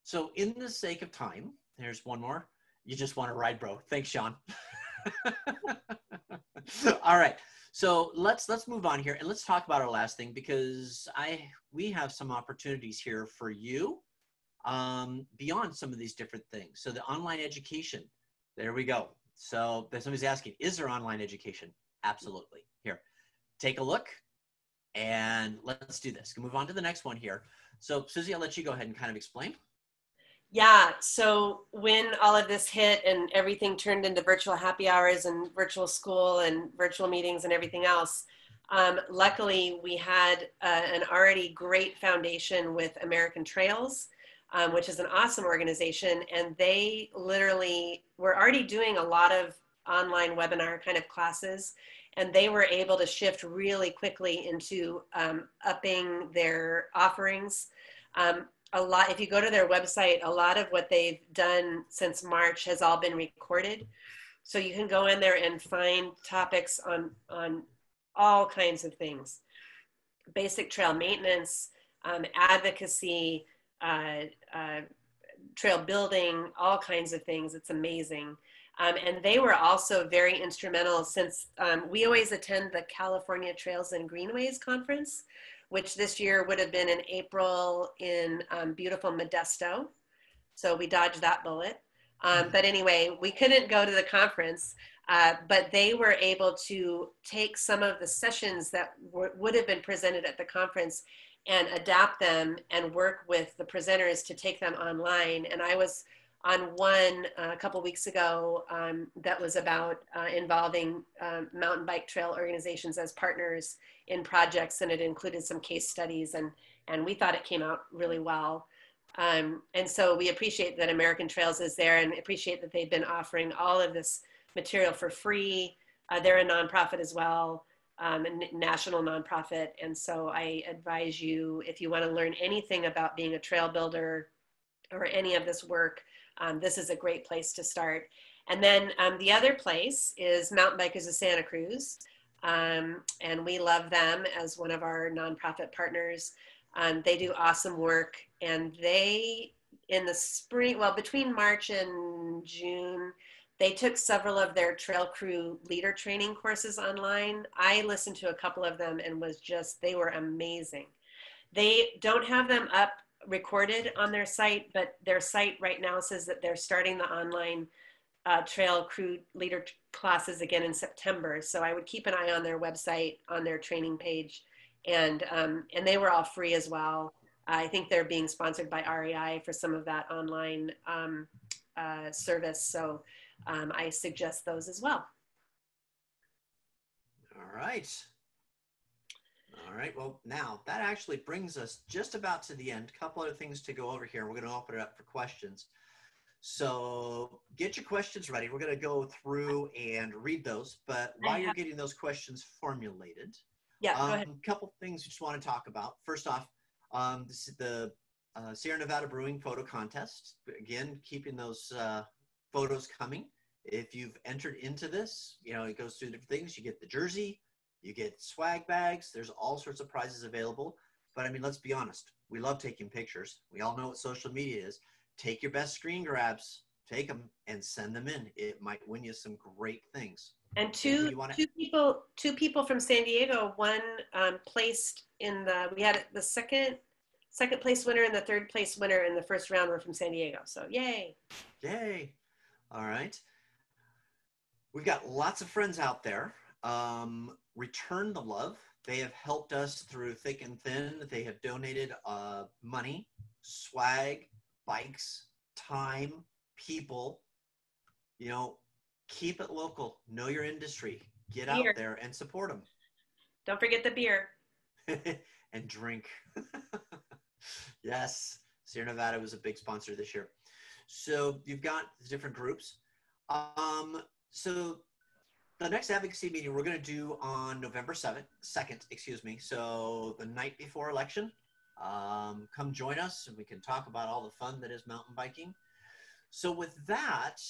So in the sake of time, there's one more. You just want to ride, bro. Thanks, Sean. All right, so let's move on here and let's talk about our last thing, because we have some opportunities here for you beyond some of these different things. So the online education, there we go. So somebody's asking, is there online education? Absolutely. Here, take a look and let's do this. We'll move on to the next one here. So Susie, I'll let you go ahead and kind of explain. Yeah, so when all of this hit and everything turned into virtual happy hours and virtual school and virtual meetings and everything else, luckily we had an already great foundation with American Trails, which is an awesome organization. And they literally were already doing a lot of online webinar kind of classes. And they were able to shift really quickly into upping their offerings. If you go to their website, a lot of what they've done since March has all been recorded. So you can go in there and find topics on all kinds of things. Basic trail maintenance, advocacy, trail building, all kinds of things. It's amazing. And they were also very instrumental since we always attend the California Trails and Greenways Conference, which this year would have been in April in beautiful Modesto. So we dodged that bullet. But anyway, we couldn't go to the conference, but they were able to take some of the sessions that would have been presented at the conference and adapt them and work with the presenters to take them online. And I was on one a couple weeks ago that was about involving mountain bike trail organizations as partners in projects, and it included some case studies, and we thought it came out really well. And so we appreciate that American Trails is there and appreciate that they've been offering all of this material for free. They're a nonprofit as well, a national nonprofit. And so I advise you, if you want to learn anything about being a trail builder or any of this work, this is a great place to start. And then the other place is Mountain Bikers of Santa Cruz. And we love them as one of our nonprofit partners. They do awesome work, and they, in the spring, well, between March and June, they took several of their trail crew leader training courses online. I listened to a couple of them and they were amazing. They don't have them up recorded on their site, but their site right now says that they're starting the online trail crew leader classes again in September. So I would keep an eye on their website, on their training page, and they were all free as well. I think they're being sponsored by REI for some of that online service. So I suggest those as well. All right. All right. Well, now that actually brings us just about to the end. A couple other things to go over here. We're going to open it up for questions. So get your questions ready. We're going to go through and read those. But while you're getting those questions formulated, go ahead. A couple things we just want to talk about. First off, this is the Sierra Nevada Brewing Photo Contest. Again, keeping those photos coming. If you've entered into this, you know, it goes through different things. You get the jersey, you get swag bags. There's all sorts of prizes available. But I mean, let's be honest. We love taking pictures. We all know what social media is. Take your best screen grabs, take them, and send them in. It might win you some great things. And two people from San Diego, one placed in we had the second place winner and the third place winner in the first round were from San Diego. So yay. Yay. All right. We've got lots of friends out there. Return the love. They have helped us through thick and thin. They have donated money, swag, bikes, time, people. You know, keep it local. Know your industry. Get out there and support them. Don't forget the beer. And drink. Yes, Sierra Nevada was a big sponsor this year. So you've got different groups. So the next advocacy meeting we're going to do on November 2nd, excuse me. So the night before election, come join us and we can talk about all the fun that is mountain biking. So with that,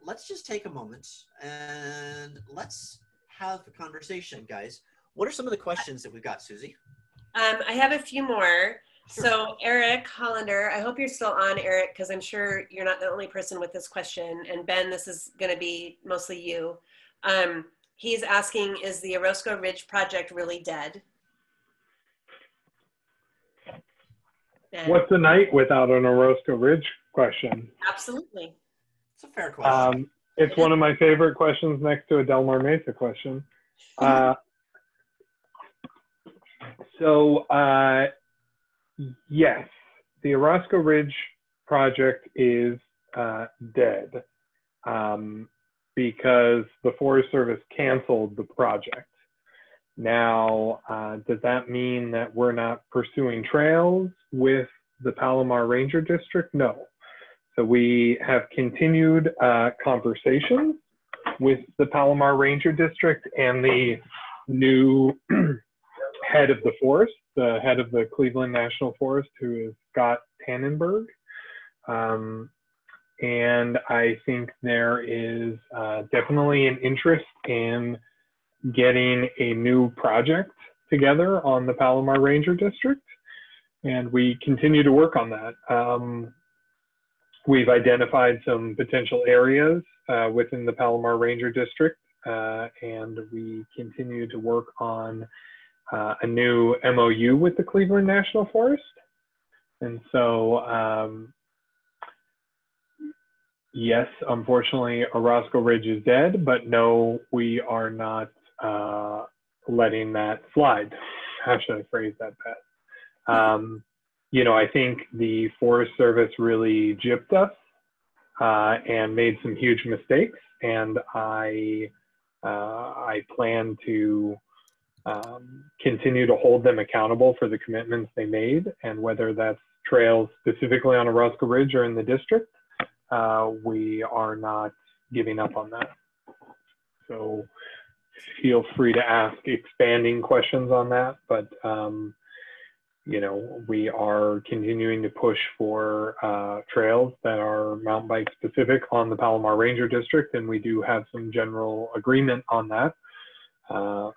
let's just take a moment and let's have a conversation, guys. What are some of the questions that we've got, Susie? I have a few more. Sure. So Eric Hollander, I hope you're still on, Eric, because I'm sure you're not the only person with this question. And Ben, this is going to be mostly you. He's asking, is the Orozco Ridge project really dead? Ben? What's a night without an Orozco Ridge question? Absolutely. It's a fair question. It's one of my favorite questions next to a Del Mar Mesa question. Yes, the Orozco Ridge project is dead because the Forest Service canceled the project. Now, does that mean that we're not pursuing trails with the Palomar Ranger District? No. So we have continued conversations with the Palomar Ranger District and the new head of the forest, the head of the Cleveland National Forest, who is Scott Tannenberg. And I think there is definitely an interest in getting a new project together on the Palomar Ranger District. And we continue to work on that. We've identified some potential areas within the Palomar Ranger District, and we continue to work on a new MOU with the Cleveland National Forest. And so, yes, unfortunately, Orozco Ridge is dead, but no, we are not letting that slide. How should I phrase that, Pat? You know, I think the Forest Service really gypped us and made some huge mistakes, and I plan to continue to hold them accountable for the commitments they made, and whether that's trails specifically on Orozco Ridge or in the district, we are not giving up on that. So feel free to ask expanding questions on that, but you know, we are continuing to push for trails that are mountain bike specific on the Palomar Ranger District, and we do have some general agreement on that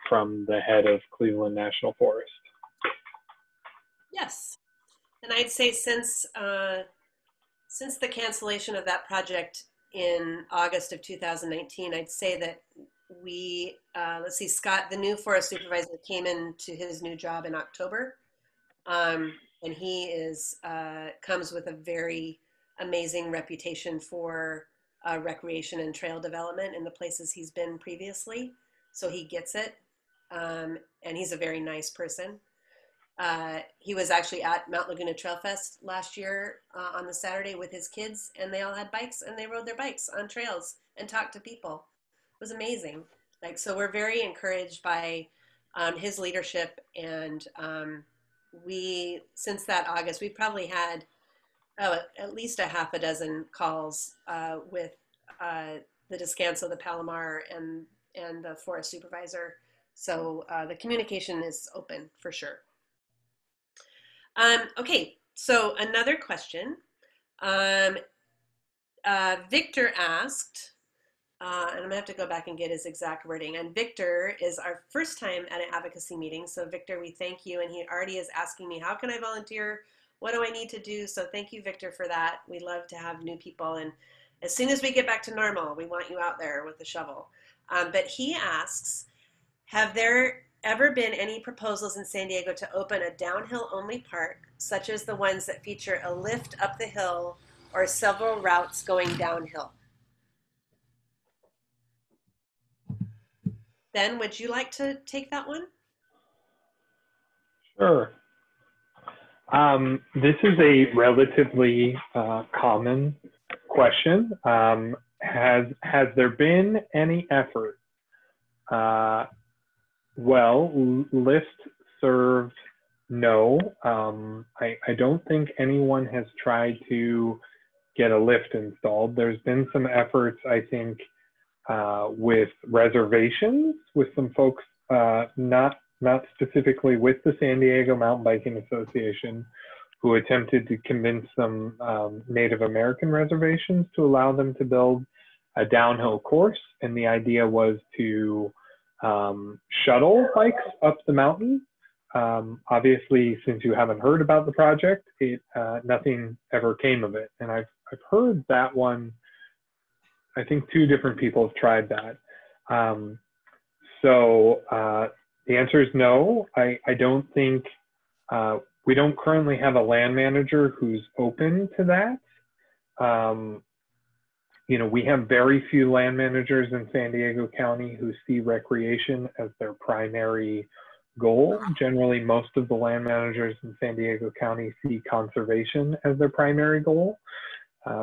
from the head of Cleveland National Forest. Yes, and I'd say since the cancellation of that project in August of 2019, I'd say that we, let's see, Scott, the new forest supervisor, came into his new job in October. And he is comes with a very amazing reputation for recreation and trail development in the places he's been previously. So he gets it. And he's a very nice person. He was actually at Mount Laguna Trail Fest last year on the Saturday with his kids, and they all had bikes and they rode their bikes on trails and talked to people. It was amazing. Like, so we're very encouraged by his leadership, and we, since that August, we've probably had at least a half a dozen calls with the Descanso, the Palomar, and the forest supervisor. So the communication is open for sure. Okay, so another question. Victor asked, and I'm gonna have to go back and get his exact wording. And Victor is our first time at an advocacy meeting. So Victor, we thank you. And he already is asking me, how can I volunteer? What do I need to do? So thank you, Victor, for that. We love to have new people. And as soon as we get back to normal, we want you out there with the shovel. But he asks, have there ever been any proposals in San Diego to open a downhill only park, such as the ones that feature a lift up the hill or several routes going downhill? Ben, would you like to take that one? Sure. This is a relatively common question. Has there been any effort? Well, lift served, no. I don't think anyone has tried to get a lift installed. There's been some efforts, I think, with reservations with some folks, not specifically with the San Diego Mountain Biking Association, who attempted to convince some Native American reservations to allow them to build a downhill course. And the idea was to shuttle bikes up the mountain. Obviously, since you haven't heard about the project, nothing ever came of it. And I've heard that one. I think 2 different people have tried that. So the answer is no. I don't think, we don't currently have a land manager who's open to that. You know, we have very few land managers in San Diego County who see recreation as their primary goal. Generally, most of the land managers in San Diego County see conservation as their primary goal.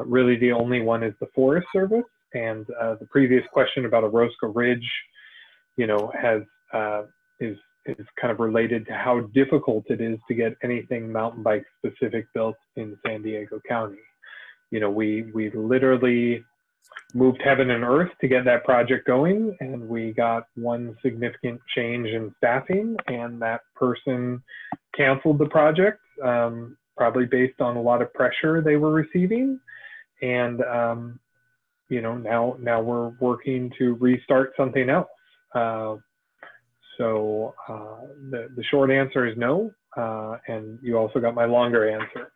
Really, the only one is the Forest Service. And the previous question about Orozco Ridge, you know, is kind of related to how difficult it is to get anything mountain bike specific built in San Diego County. You know, we literally moved heaven and earth to get that project going, and we got one significant change in staffing, and that person canceled the project, probably based on a lot of pressure they were receiving. And you know, now we're working to restart something else. So the short answer is no, and you also got my longer answer.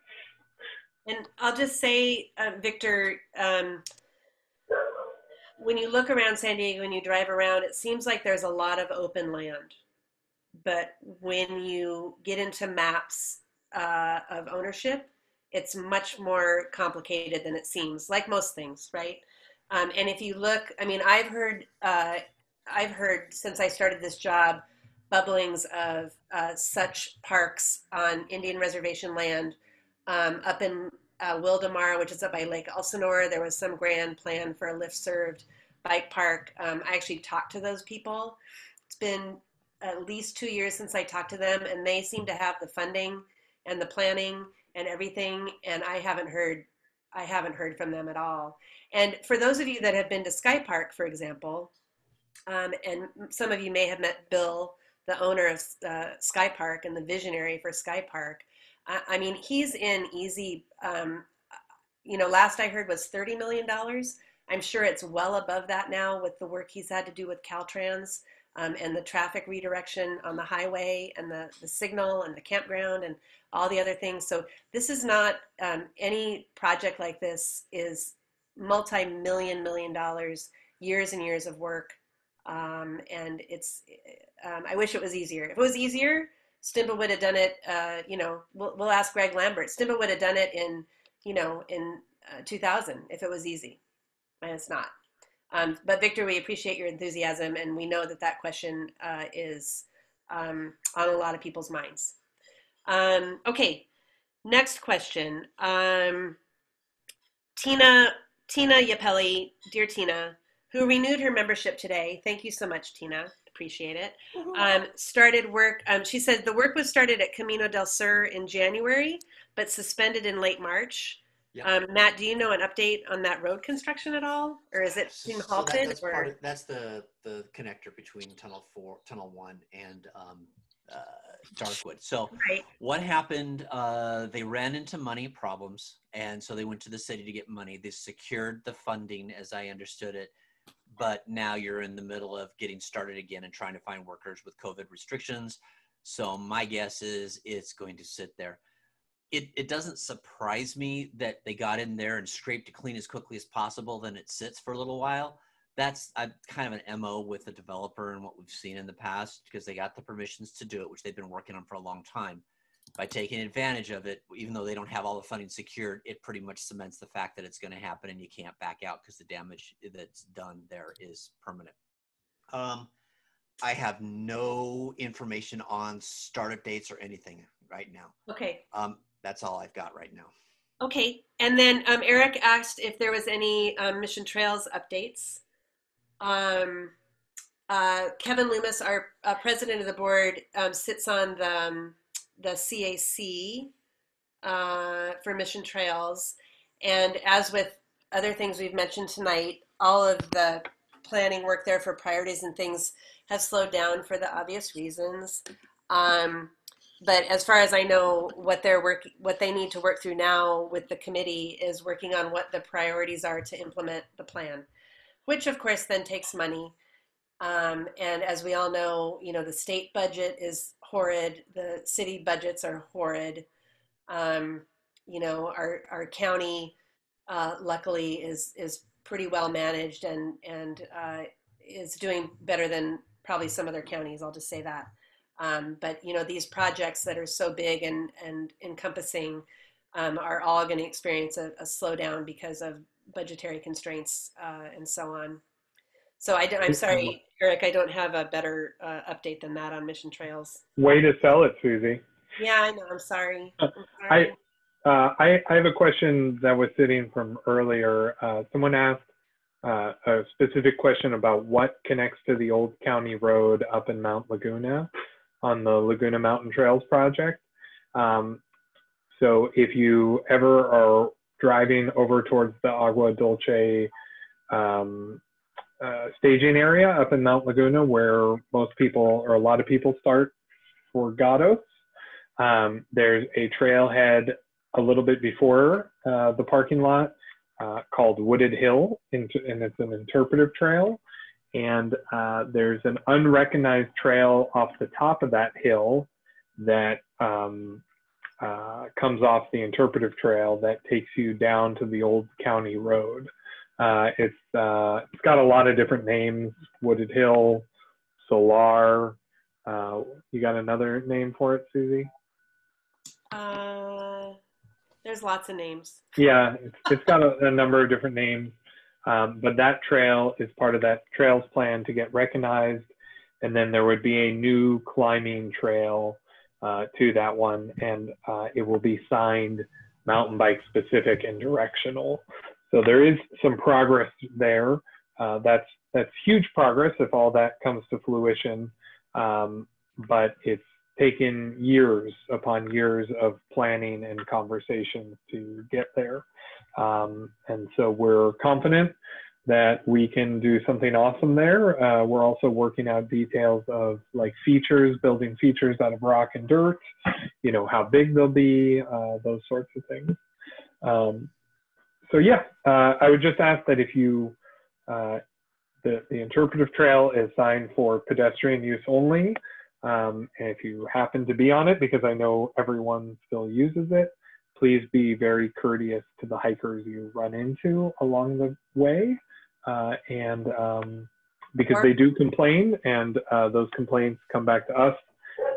And I'll just say, Victor, when you look around San Diego and you drive around, it seems like there's a lot of open land. But when you get into maps of ownership, it's much more complicated than it seems, like most things, right? And if you look, I mean, I've heard since I started this job, bubblings of such parks on Indian reservation land up in Wildomar, which is up by Lake Elsinore. There was some grand plan for a lift-served bike park. I actually talked to those people. It's been at least 2 years since I talked to them, and they seem to have the funding and the planning and everything, and I haven't heard from them at all. And for those of you that have been to Sky Park, for example, and some of you may have met Bill, the owner of Sky Park and the visionary for Sky Park. I mean, he's in easy, you know, last I heard was $30 million. I'm sure it's well above that now with the work he's had to do with Caltrans and the traffic redirection on the highway and the signal and the campground and all the other things. So this is not, any project like this is multi-million dollars, years and years of work. And it's, I wish it was easier. If it was easier, Stimba would have done it, you know, we'll ask Greg Lambert. Stimba would have done it in, you know, in 2000 if it was easy, and it's not. But Victor, we appreciate your enthusiasm, and we know that that question is on a lot of people's minds. Okay, next question. Tina Yapelli, dear Tina, who renewed her membership today. Thank you so much, Tina. Appreciate it. Started work. She said the work was started at Camino del Sur in January, but suspended in late March. Yep. Matt, do you know an update on that road construction at all, or is it being halted? That's the connector between Tunnel 1 and Darkwood. So right. What happened? They ran into money problems, and so they went to the city to get money. They secured the funding, as I understood it, but now you're in the middle of getting started again and trying to find workers with COVID restrictions. So my guess is it's going to sit there. It doesn't surprise me that they got in there and scraped it clean as quickly as possible, then it sits for a little while. That's kind of an MO with the developer and what we've seen in the past, because they got the permissions to do it, which they've been working on for a long time. By taking advantage of it, even though they don't have all the funding secured, it pretty much cements the fact that it's going to happen and you can't back out because the damage that's done there is permanent. I have no information on startup dates or anything right now. Okay. That's all I've got right now. Okay. And then Eric asked if there was any Mission Trails updates. Kevin Loomis, our president of the board, sits on the CAC for Mission Trails. And as with other things we've mentioned tonight, all of the planning work there for priorities and things have slowed down for the obvious reasons. But as far as I know, what they need to work through now with the committee is working on what the priorities are to implement the plan, which of course then takes money. And as we all know, you know, the state budget is horrid. The city budgets are horrid. You know, our county, luckily, is pretty well managed and is doing better than probably some other counties. I'll just say that. But you know, these projects that are so big and encompassing are all going to experience a slowdown because of budgetary constraints and so on. So I'm sorry, Eric, I don't have a better update than that on Mission Trails. Way to sell it, Susie. Yeah, I know. I'm sorry. I have a question that was sitting from earlier. Someone asked a specific question about what connects to the old county road up in Mount Laguna on the Laguna Mountain Trails project. So if you ever are driving over towards the Agua Dulce staging area up in Mount Laguna, where most people or a lot of people start for Gatos, there's a trailhead a little bit before the parking lot called Wooded Hill, and it's an interpretive trail. And there's an unrecognized trail off the top of that hill that comes off the interpretive trail that takes you down to the old county road. It's got a lot of different names: Wooded Hill, Solar. You got another name for it, Susie? There's lots of names. Yeah, it's got a number of different names. But that trail is part of that trails plan to get recognized. And then there would be a new climbing trail to that one. And it will be signed mountain bike specific and directional. So there is some progress there. That's huge progress if all that comes to fruition. But it's taken years upon years of planning and conversations to get there. And so we're confident that we can do something awesome there. We're also working out details of like features, building features out of rock and dirt, you know, how big they'll be, those sorts of things. So yeah, I would just ask that if you, the interpretive trail is signed for pedestrian use only. And if you happen to be on it, because I know everyone still uses it, please be very courteous to the hikers you run into along the way. Because they do complain, and those complaints come back to us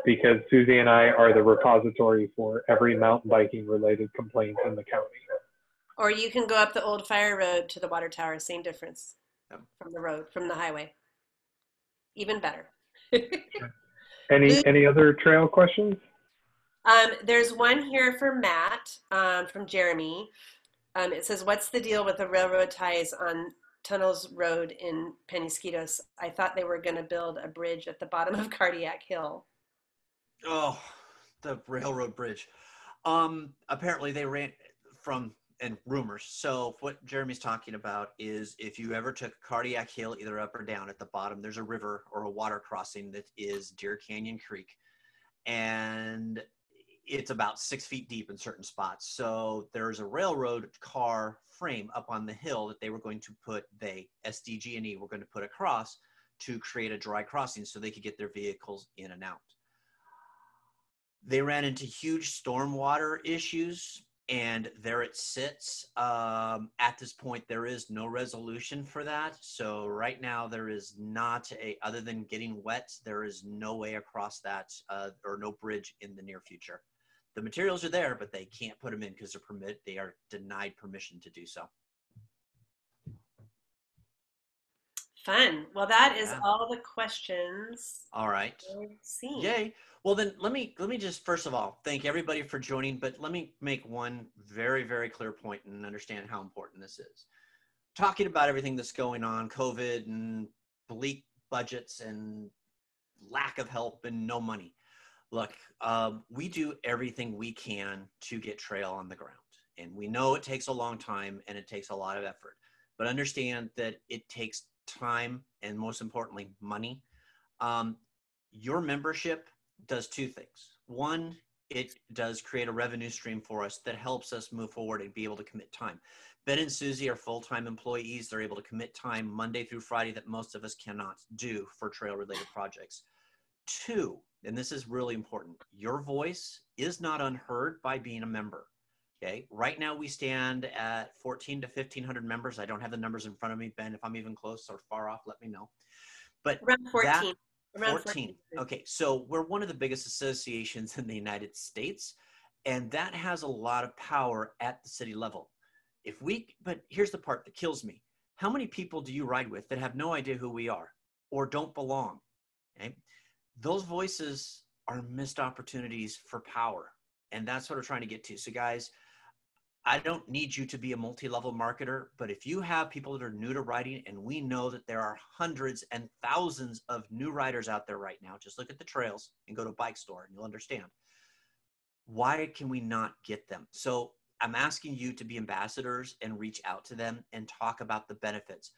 because Susie and I are the repository for every mountain biking related complaint in the county. Or you can go up the old fire road to the water tower, same difference. Yep. From the road, from the highway. Even better. Any other trail questions? There's one here for Matt from Jeremy. It says, what's the deal with the railroad ties on Tunnels Road in Penasquitos? I thought they were going to build a bridge at the bottom of Cardiac Hill. Oh, the railroad bridge. Apparently they ran from, and rumors. So what Jeremy's talking about is if you ever took Cardiac Hill, either up or down, at the bottom, there's a river or a water crossing that is Deer Canyon Creek. And it's about 6 feet deep in certain spots. So there's a railroad car frame up on the hill that they were going to put, SDG&E were going to put across to create a dry crossing so they could get their vehicles in and out. They ran into huge stormwater issues, and there it sits. At this point, there is no resolution for that. So right now there is not other than getting wet, there is no way across that or no bridge in the near future. The materials are there, but they can't put them in because they are denied permission to do so. Fun. Well, that is all the questions. All right. Yay. Well, then let me just first of all thank everybody for joining, but let me make one very, very clear point and understand how important this is. Talking about everything that's going on, COVID and bleak budgets and lack of help and no money. Look, we do everything we can to get trail on the ground, and we know it takes a long time and it takes a lot of effort, but understand that it takes time and, most importantly, money. Your membership does two things. One, it does create a revenue stream for us that helps us move forward and be able to commit time. Ben and Susie are full-time employees. They're able to commit time Monday through Friday that most of us cannot do for trail-related projects. Two, and this is really important, your voice is not unheard by being a member. Okay, right now we stand at 1,400 to 1,500 members. I don't have the numbers in front of me, Ben. If I'm even close or far off, let me know. But around 14. Around 14. Okay, so we're one of the biggest associations in the United States, and that has a lot of power at the city level. But here's the part that kills me. How many people do you ride with that have no idea who we are or don't belong? Okay? Those voices are missed opportunities for power, and that's what we're trying to get to. So guys, I don't need you to be a multi-level marketer, but if you have people that are new to riding, and we know that there are hundreds and thousands of new riders out there right now, just look at the trails and go to a bike store and you'll understand. Why can we not get them? So I'm asking you to be ambassadors and reach out to them and talk about the benefits.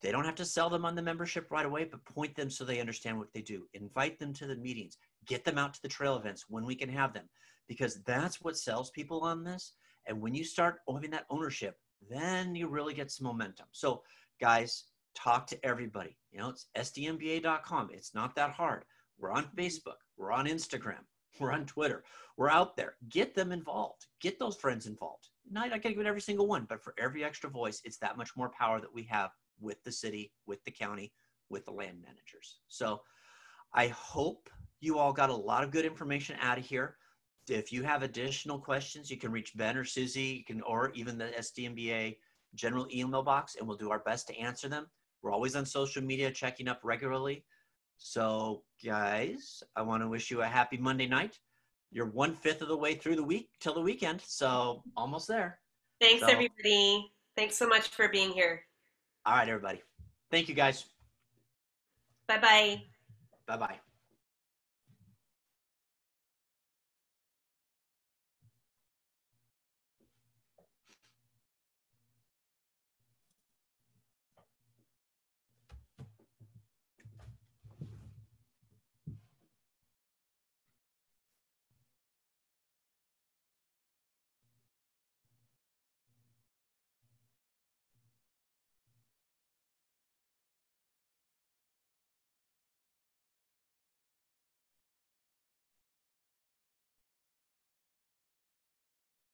They don't have to sell them on the membership right away, but point them so they understand what they do. Invite them to the meetings, get them out to the trail events when we can have them, because that's what sells people on this. And when you start having that ownership, then you really get some momentum. So guys, talk to everybody. You know, it's SDMBA.com. It's not that hard. We're on Facebook. We're on Instagram. We're on Twitter. We're out there. Get them involved. Get those friends involved. Not I gotta give every single one, but for every extra voice, it's that much more power that we have with the city, with the county, with the land managers. So I hope you all got a lot of good information out of here. If you have additional questions, you can reach Ben or Susie, or even the SDMBA general email box, and we'll do our best to answer them. We're always on social media, checking up regularly. So guys, I want to wish you a happy Monday night. You're 1/5 of the way through the week till the weekend, so almost there. Thanks, everybody. Thanks so much for being here. All right, everybody. Thank you, guys. Bye-bye. Bye-bye.